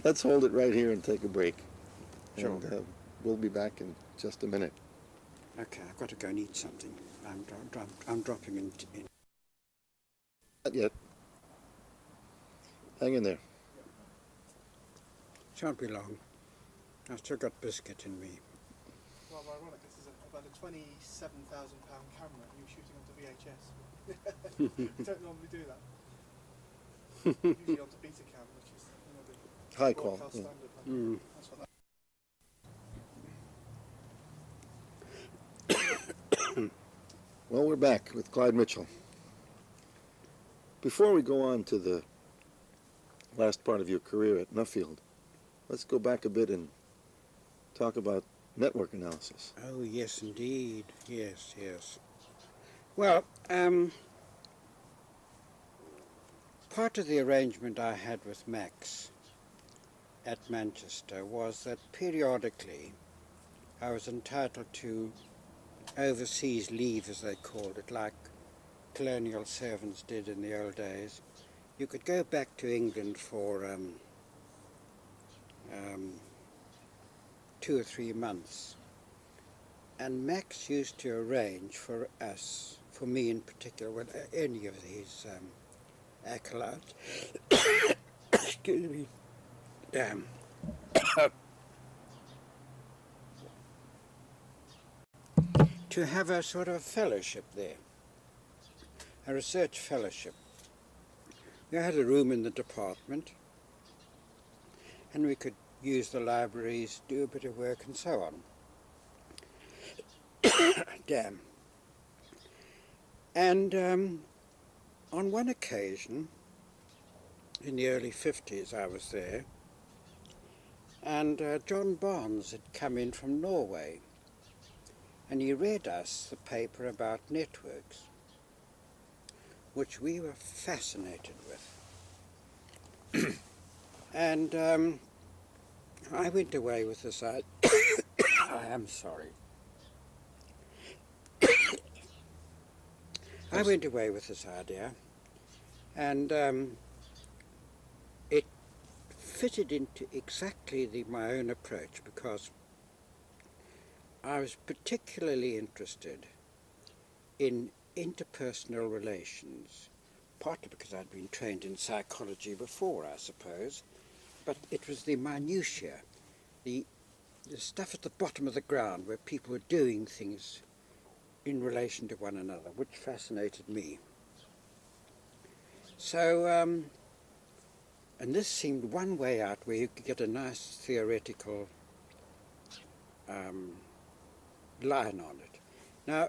Let's hold it right here and take a break. Sure. And we'll be back in just a minute. Okay, I've got to go and eat something. I'm dropping in. Not yet. Hang in there. Shan't be long. I've still got biscuit in me. Well, ironic, this is about a £27,000 camera and you're shooting onto VHS. You don't normally do that. Usually onto Betacam, which is the High broadcast quality. standard. That's what that Well, we're back with Clyde Mitchell. Before we go on to the last part of your career at Nuffield, let's go back a bit and talk about network analysis. Oh, yes, indeed. Yes, yes. Well, part of the arrangement I had with Max at Manchester was that periodically I was entitled to overseas leave, as they called it, like colonial servants did in the old days. You could go back to England for 2 or 3 months, and Max used to arrange for us, for me in particular, with any of his acolytes, excuse me, to have a sort of fellowship there, a research fellowship. We had a room in the department, and we could use the libraries, do a bit of work, and so on. Damn. And on one occasion, in the early 50s, I was there, and John Barnes had come in from Norway, and he read us the paper about networks, which we were fascinated with. And I went away with this idea. I am sorry. I went away with this idea, and it fitted into exactly my own approach, because I was particularly interested in interpersonal relations, partly because I'd been trained in psychology before, I suppose, but it was the minutiae, the stuff at the bottom of the ground where people were doing things in relation to one another, which fascinated me. So, and this seemed one way out where you could get a nice theoretical line on it. Now,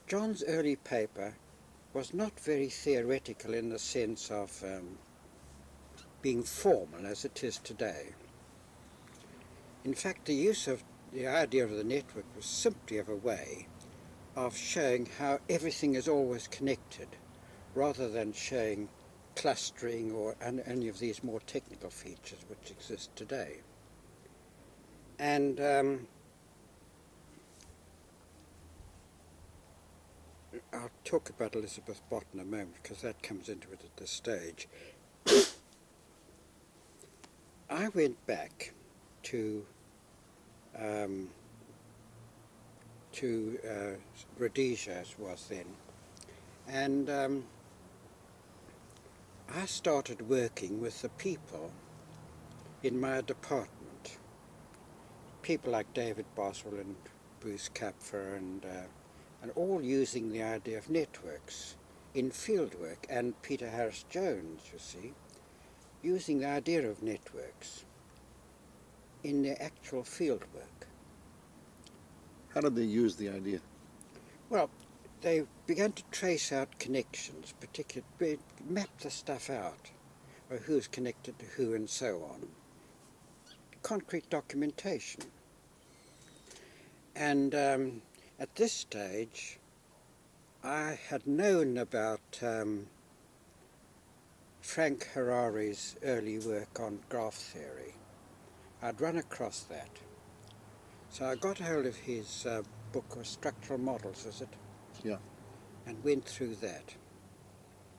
John's early paper was not very theoretical in the sense of being formal as it is today. In fact, the use of the idea of the network was simply of a way of showing how everything is always connected, rather than showing clustering or any of these more technical features which exist today. And I'll talk about Elizabeth Bott in a moment, because that comes into it at this stage. I went back to Rhodesia, as it was then, and I started working with the people in my department, people like David Boswell and Bruce Kapfer, and all using the idea of networks in fieldwork, and Peter Harris-Jones, you see, using the idea of networks in their actual fieldwork. How did they use the idea? Well, they began to trace out connections, particularly map the stuff out, or who's connected to who and so on. Concrete documentation. And at this stage, I had known about Frank Harare's early work on graph theory. I'd run across that. So I got hold of his book of structural models, is it? Yeah. And went through that.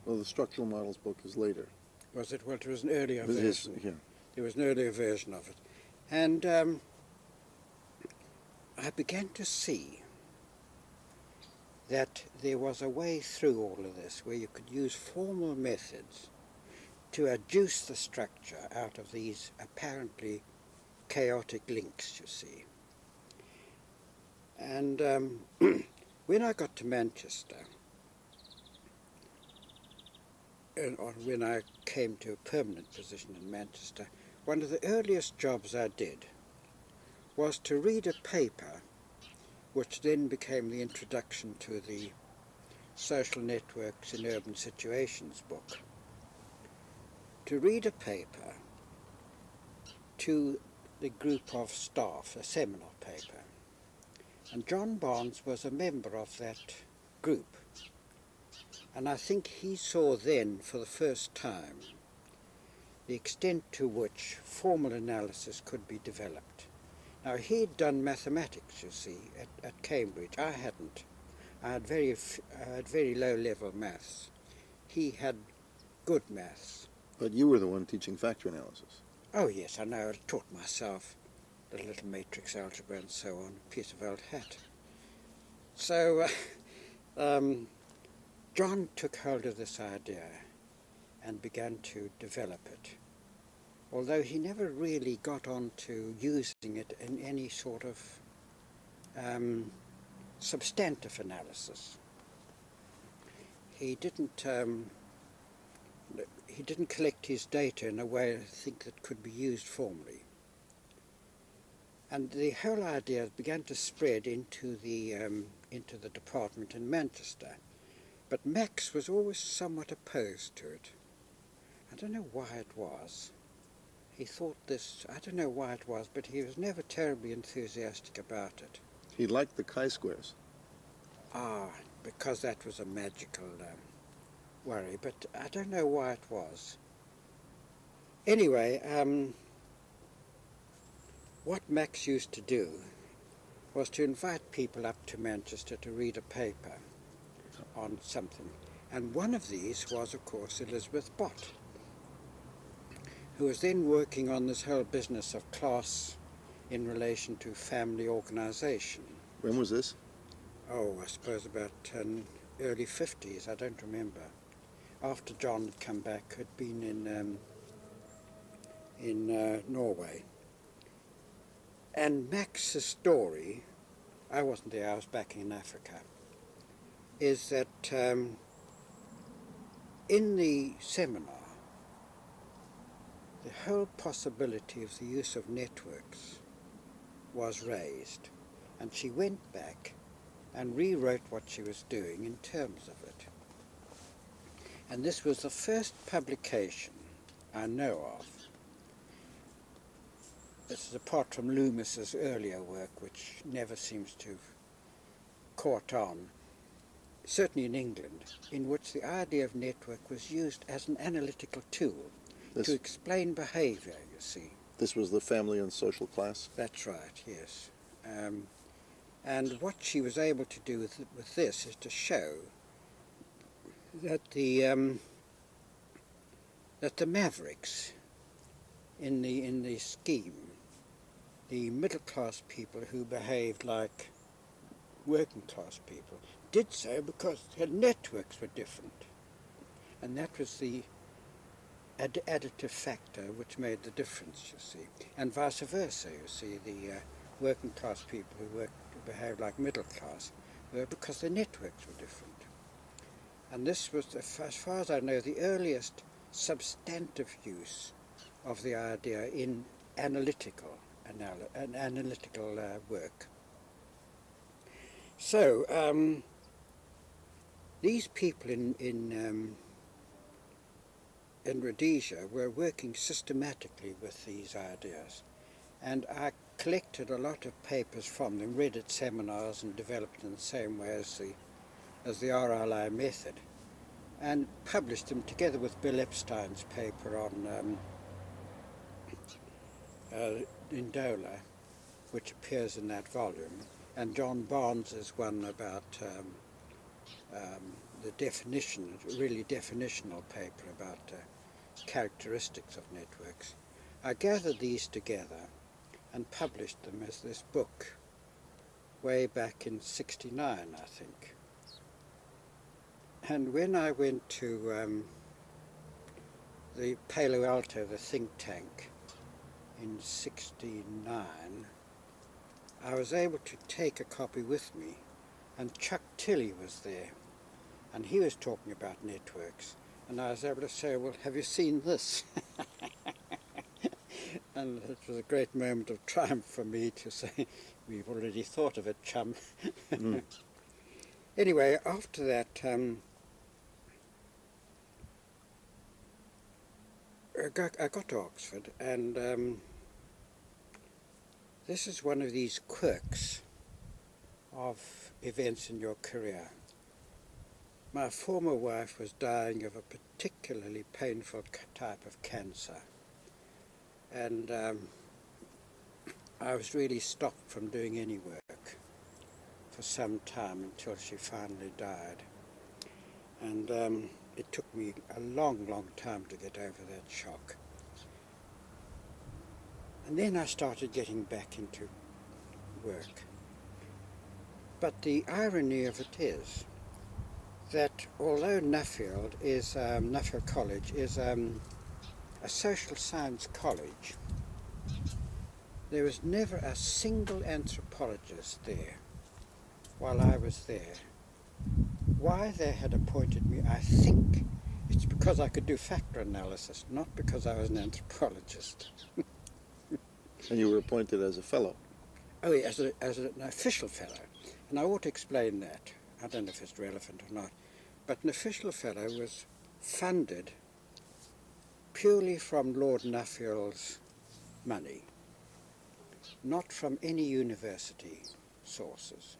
Well, the structural models book is later. Was it? Well, it was an earlier It is, version. yeah. There was an earlier version of it. And I began to see that there was a way through all of this where you could use formal methods to adduce the structure out of these apparently chaotic links, you see. And when I got to Manchester, or when I came to a permanent position in Manchester, one of the earliest jobs I did was to read a paper which then became the introduction to the Social Networks in Urban Situations book, to read a paper to the group of staff, a seminar paper. And John Barnes was a member of that group. And I think he saw then, for the first time, the extent to which formal analysis could be developed. Now, he'd done mathematics, you see, at Cambridge. I hadn't. I had very low-level maths. He had good maths. But you were the one teaching factor analysis. Oh, yes, I know. I taught myself the little matrix algebra and so on, a piece of old hat. So John took hold of this idea and began to develop it, although he never really got on to using it in any sort of substantive analysis. He didn't collect his data in a way I think that could be used formally. And the whole idea began to spread into the department in Manchester. But Max was always somewhat opposed to it. I don't know why it was. He thought this, I don't know why it was, but he was never terribly enthusiastic about it. He liked the chi-squares. Ah, because that was a magical worry, but I don't know why it was. Anyway, what Max used to do was to invite people up to Manchester to read a paper on something. And one of these was, of course, Elizabeth Bott, who was then working on this whole business of class in relation to family organisation. When was this? Oh, I suppose about early 50s, I don't remember. After John had come back, had been in Norway. And Max's story, I wasn't there, I was back in Africa, is that in the seminar, the whole possibility of the use of networks was raised, and she went back and rewrote what she was doing in terms of it. And this was the first publication I know of. This is apart from Loomis's earlier work, which never seems to have caught on, certainly in England, in which the idea of network was used as an analytical tool to explain behaviour, you see. This was the family and social class? That's right, yes. And what she was able to do with this is to show that the mavericks in the scheme, the middle class people who behaved like working class people, did so because their networks were different, and that was the additive factor which made the difference, you see, and vice versa. You see, the working class people who behaved like middle class were because their networks were different. And this was, as far as I know, the earliest substantive use of the idea in analytical work. So these people in Rhodesia were working systematically with these ideas, and I collected a lot of papers from them, read at seminars and developed in the same way as the RLI method, and published them together with Bill Epstein's paper on Indola, which appears in that volume, and John Barnes's one about the definition, really definitional paper about characteristics of networks. I gathered these together and published them as this book way back in '69, I think. And when I went to the Palo Alto, the think tank, in '69, I was able to take a copy with me, and Chuck Tilley was there, and he was talking about networks, and I was able to say, well, have you seen this? And it was a great moment of triumph for me to say, we've already thought of it, chum. Anyway, after that, I got to Oxford, and this is one of these quirks of events in your career. My former wife was dying of a particularly painful type of cancer, and I was really stopped from doing any work for some time until she finally died. And it took me a long, long time to get over that shock. And then I started getting back into work. But the irony of it is that although Nuffield College is a social science college, there was never a single anthropologist there while I was there. Why they had appointed me, I think it's because I could do factor analysis, not because I was an anthropologist. And you were appointed as a fellow. Oh, yeah, as an official fellow. And I ought to explain that. I don't know if it's relevant or not. But an official fellow was funded purely from Lord Nuffield's money, not from any university sources.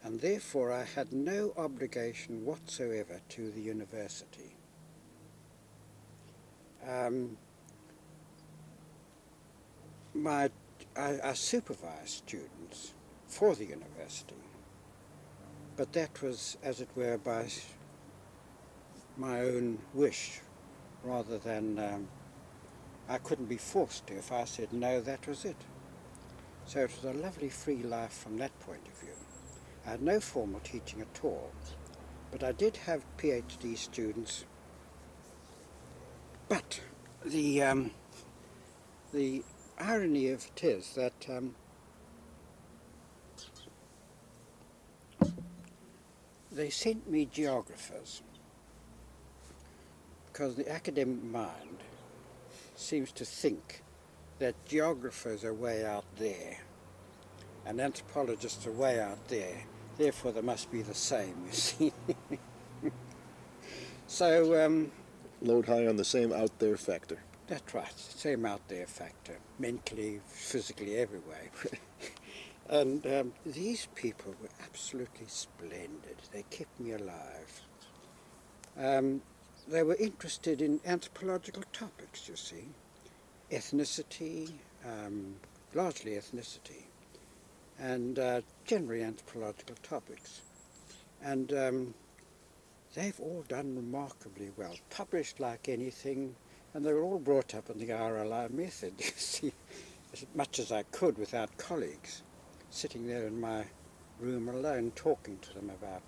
And therefore I had no obligation whatsoever to the university. I supervised students for the university, but that was, as it were, by my own wish, rather than I couldn't be forced to. If I said no, that was it. So it was a lovely free life from that point of view. I had no formal teaching at all, but I did have PhD students. But the irony of it is that they sent me geographers because the academic mind seems to think that geographers are way out there and anthropologists are way out there. Therefore, they must be the same, you see. So Load high on the same out there factor. that's right, same out there factor, mentally, physically, every way. And these people were absolutely splendid. They kept me alive. They were interested in anthropological topics, you see. Ethnicity, largely ethnicity, and generally anthropological topics. And they've all done remarkably well, published like anything, and they were all brought up in the RLI method, you see, as much as I could without colleagues, sitting there in my room alone talking to them about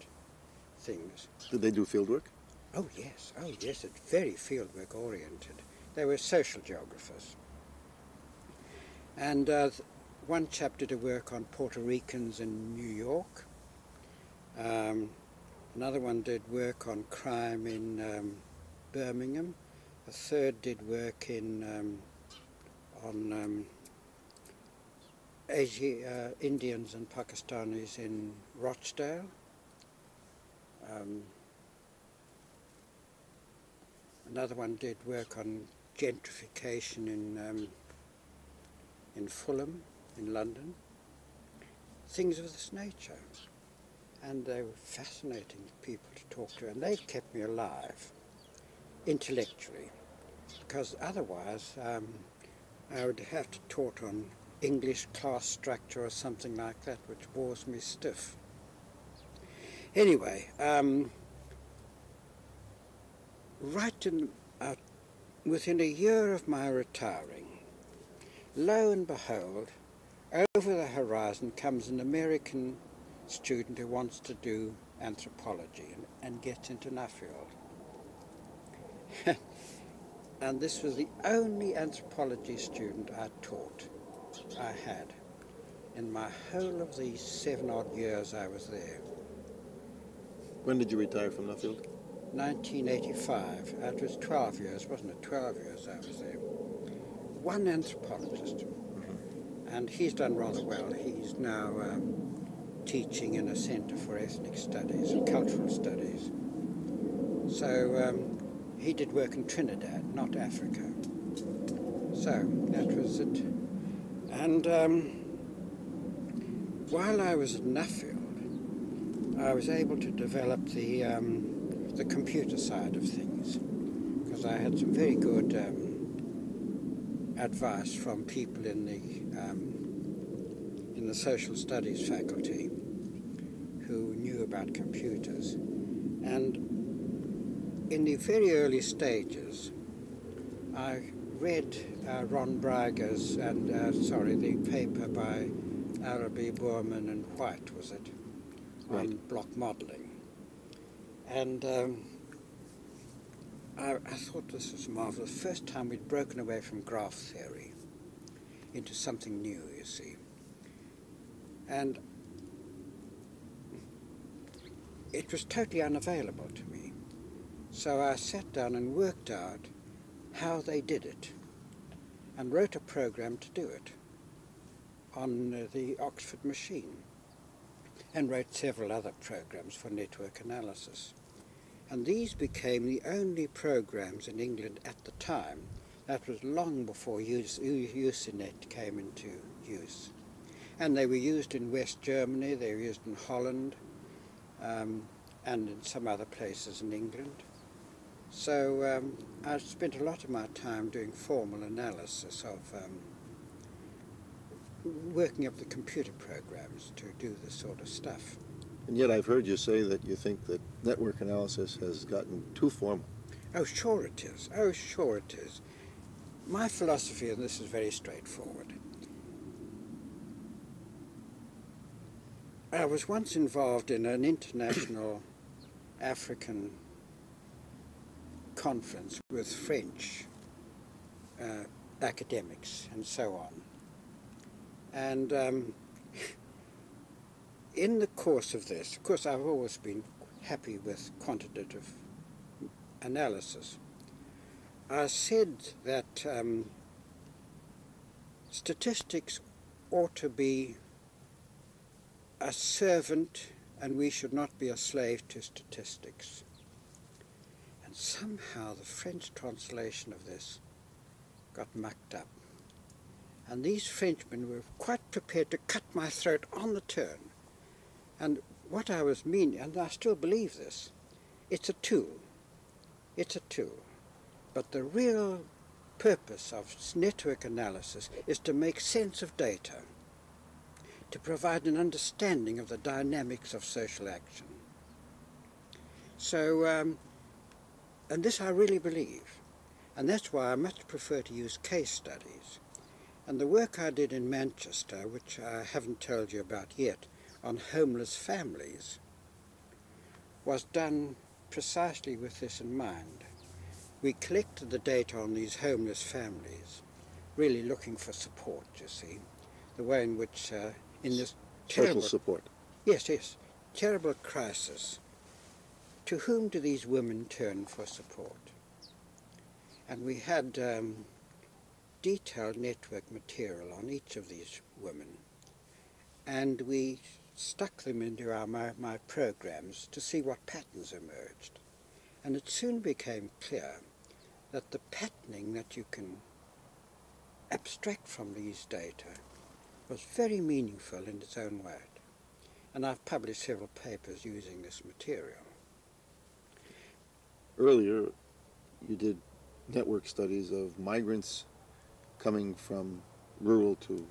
things. Did they do field work? Oh yes, it's very fieldwork oriented. They were social geographers. And one chap did a work on Puerto Ricans in New York. Another one did work on crime in Birmingham. A third did work in on Indians and Pakistanis in Rochdale. Another one did work on gentrification in Fulham, in London. Things of this nature. And they were fascinating people to talk to, and they kept me alive, intellectually, because otherwise I would have to taught on English class structure or something like that, which bores me stiff. Anyway, within a year of my retiring, lo and behold, over the horizon comes an American student who wants to do anthropology and gets into Nuffield. And this was the only anthropology student I had in my whole of the 7-odd years I was there. When did you retire from Nuffield? 1985. It was 12 years, wasn't it? 12 years I was there. One anthropologist. And he's done rather well. He's now teaching in a centre for ethnic studies and cultural studies. So he did work in Trinidad, not Africa. So that was it. And while I was at Nuffield, I was able to develop the computer side of things, because I had some very good advice from people in the social studies faculty who knew about computers. And in the very early stages, I read Ron Breyer's the paper by Araby, Boorman and White, was it, on block modelling. And I thought this was marvellous. First time we'd broken away from graph theory into something new, you see. And it was totally unavailable to me. So I sat down and worked out how they did it and wrote a program to do it on the Oxford machine, and wrote several other programs for network analysis. And these became the only programs in England at the time. That was long before Usenet came into use. And they were used in West Germany, they were used in Holland, and in some other places in England. So I spent a lot of my time doing formal analysis of working up the computer programs to do this sort of stuff. And yet I've heard you say that you think that network analysis has gotten too formal. Oh, sure it is. Oh, sure it is. My philosophy on this is very straightforward. I was once involved in an international African conference with French academics and so on. And in the course of this, of course I've always been happy with quantitative analysis, I said that statistics ought to be a servant and we should not be a slave to statistics. And somehow the French translation of this got mucked up. And these Frenchmen were quite prepared to cut my throat on the turn. And what I was meaning, and I still believe this, it's a tool. It's a tool. But the real purpose of network analysis is to make sense of data, to provide an understanding of the dynamics of social action. So, and this I really believe. And that's why I much prefer to use case studies. And the work I did in Manchester, which I haven't told you about yet, on homeless families, was done precisely with this in mind. We collected the data on these homeless families, really looking for support, you see, the way in which in this terrible... Social support. Yes, yes, terrible crisis. To whom do these women turn for support? And we had detailed network material on each of these women, and we stuck them into my programs to see what patterns emerged. And it soon became clear that the patterning that you can abstract from these data was very meaningful in its own way. And I've published several papers using this material. Earlier, you did network studies of migrants coming from rural to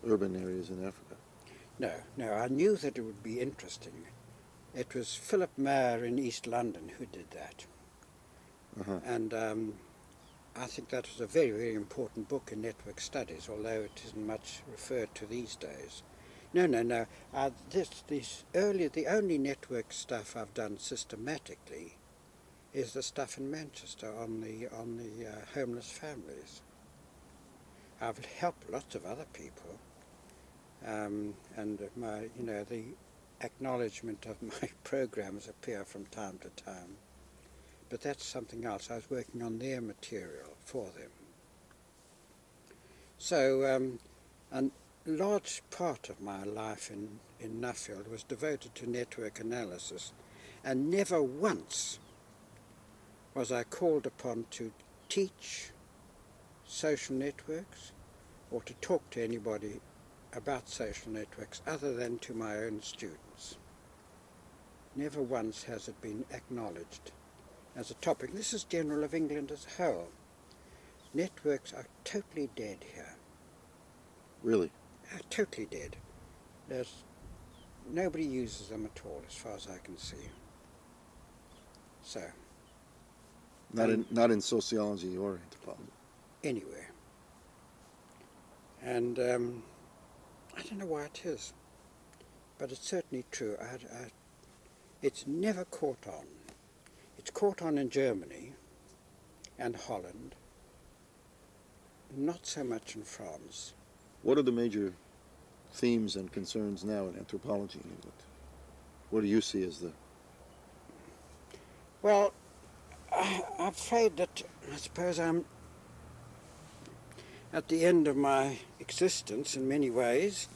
urban areas in Africa. No, I knew that it would be interesting. It was Philip Mayer in East London who did that. And I think that was a very, very important book in network studies, although it isn't much referred to these days. No. The only network stuff I've done systematically is the stuff in Manchester on the homeless families. I've helped lots of other people, and the acknowledgement of my programs appear from time to time. But that's something else. I was working on their material for them. So, and large part of my life in Nuffield was devoted to network analysis, and never once was I called upon to teach social networks or to talk to anybody about social networks other than to my own students. Never once has it been acknowledged as a topic. This is general of England as a whole. Networks are totally dead here. Really? Are totally dead. Nobody uses them at all, as far as I can see. So. Not in sociology or anthropology. Anywhere. And I don't know why it is, but it's certainly true. It's never caught on. It's caught on in Germany and Holland, not so much in France. What are the major themes and concerns now in anthropology in England? What do you see as the... Well, I'm afraid that I suppose I'm at the end of my existence in many ways.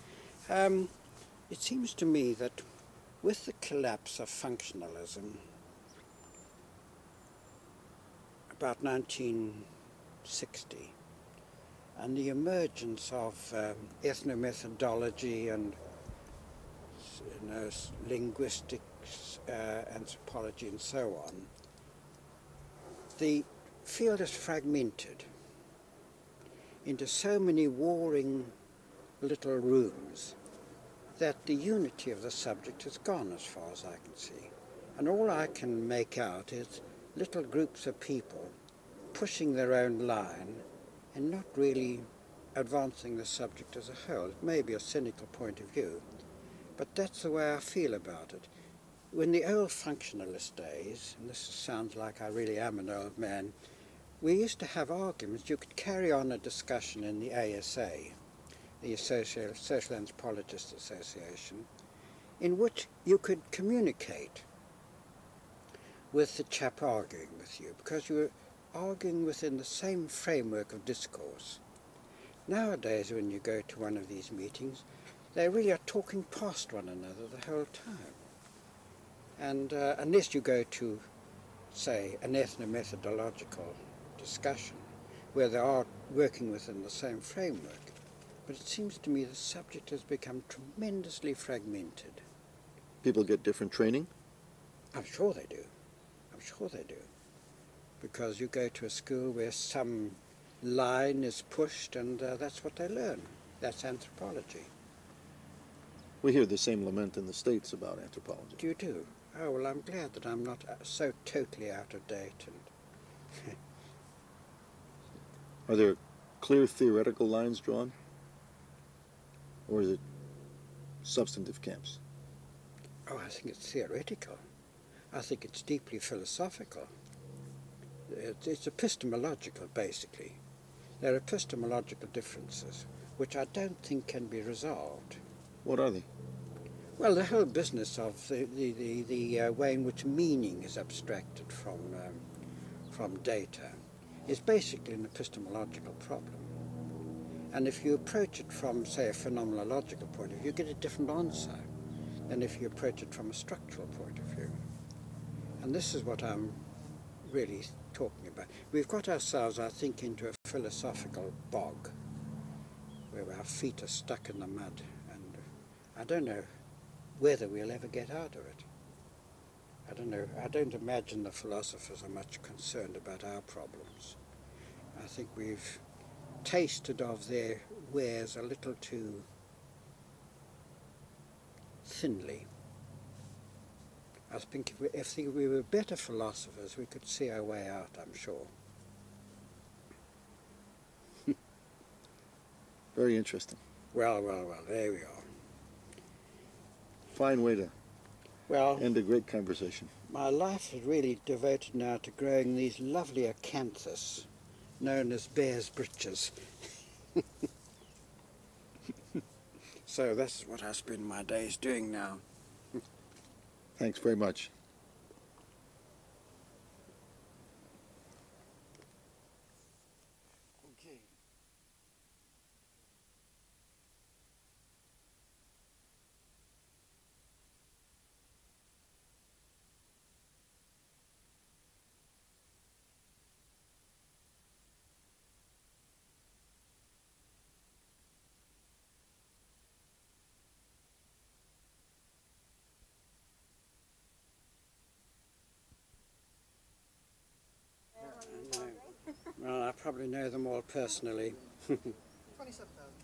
It seems to me that with the collapse of functionalism about 1960 and the emergence of ethnomethodology and linguistics, anthropology and so on, the field is fragmented into so many warring little rooms that the unity of the subject is gone as far as I can see. And all I can make out is little groups of people pushing their own line and not really advancing the subject as a whole. It may be a cynical point of view, but that's the way I feel about it. In the old functionalist days, and this sounds like I really am an old man, we used to have arguments. You could carry on a discussion in the ASA, the Social Anthropologists Association, in which you could communicate with the chap arguing with you, because you were arguing within the same framework of discourse. Nowadays, when you go to one of these meetings, they really are talking past one another the whole time. And unless you go to, say, an ethnomethodological discussion, where they are working within the same framework, but it seems to me the subject has become tremendously fragmented. People get different training? I'm sure they do. I'm sure they do. Because you go to a school where some line is pushed and that's what they learn. That's anthropology. We hear the same lament in the States about anthropology. You do? Oh, well, I'm glad that I'm not so totally out of date. And Are there clear theoretical lines drawn? Or is it substantive camps? oh, I think it's theoretical. I think it's deeply philosophical. It's epistemological, basically. There are epistemological differences, which I don't think can be resolved. What are they? Well, the whole business of the way in which meaning is abstracted from data is basically an epistemological problem. And if you approach it from, say, a phenomenological point of view, you get a different answer than if you approach it from a structural point of view. And this is what I'm really talking about. We've got ourselves, I think, into a philosophical bog where our feet are stuck in the mud, and I don't know whether we'll ever get out of it. I don't know. I don't imagine the philosophers are much concerned about our problems. I think we've tasted of their wares a little too thinly. I think if we were better philosophers, we could see our way out, I'm sure. Very interesting. Well, there we are. Fine way to Well, end a great conversation. my life is really devoted now to growing these lovely acanthus, known as bear's breeches. So that's what I spend my days doing now. Thanks very much. probably know them all personally. 27,000.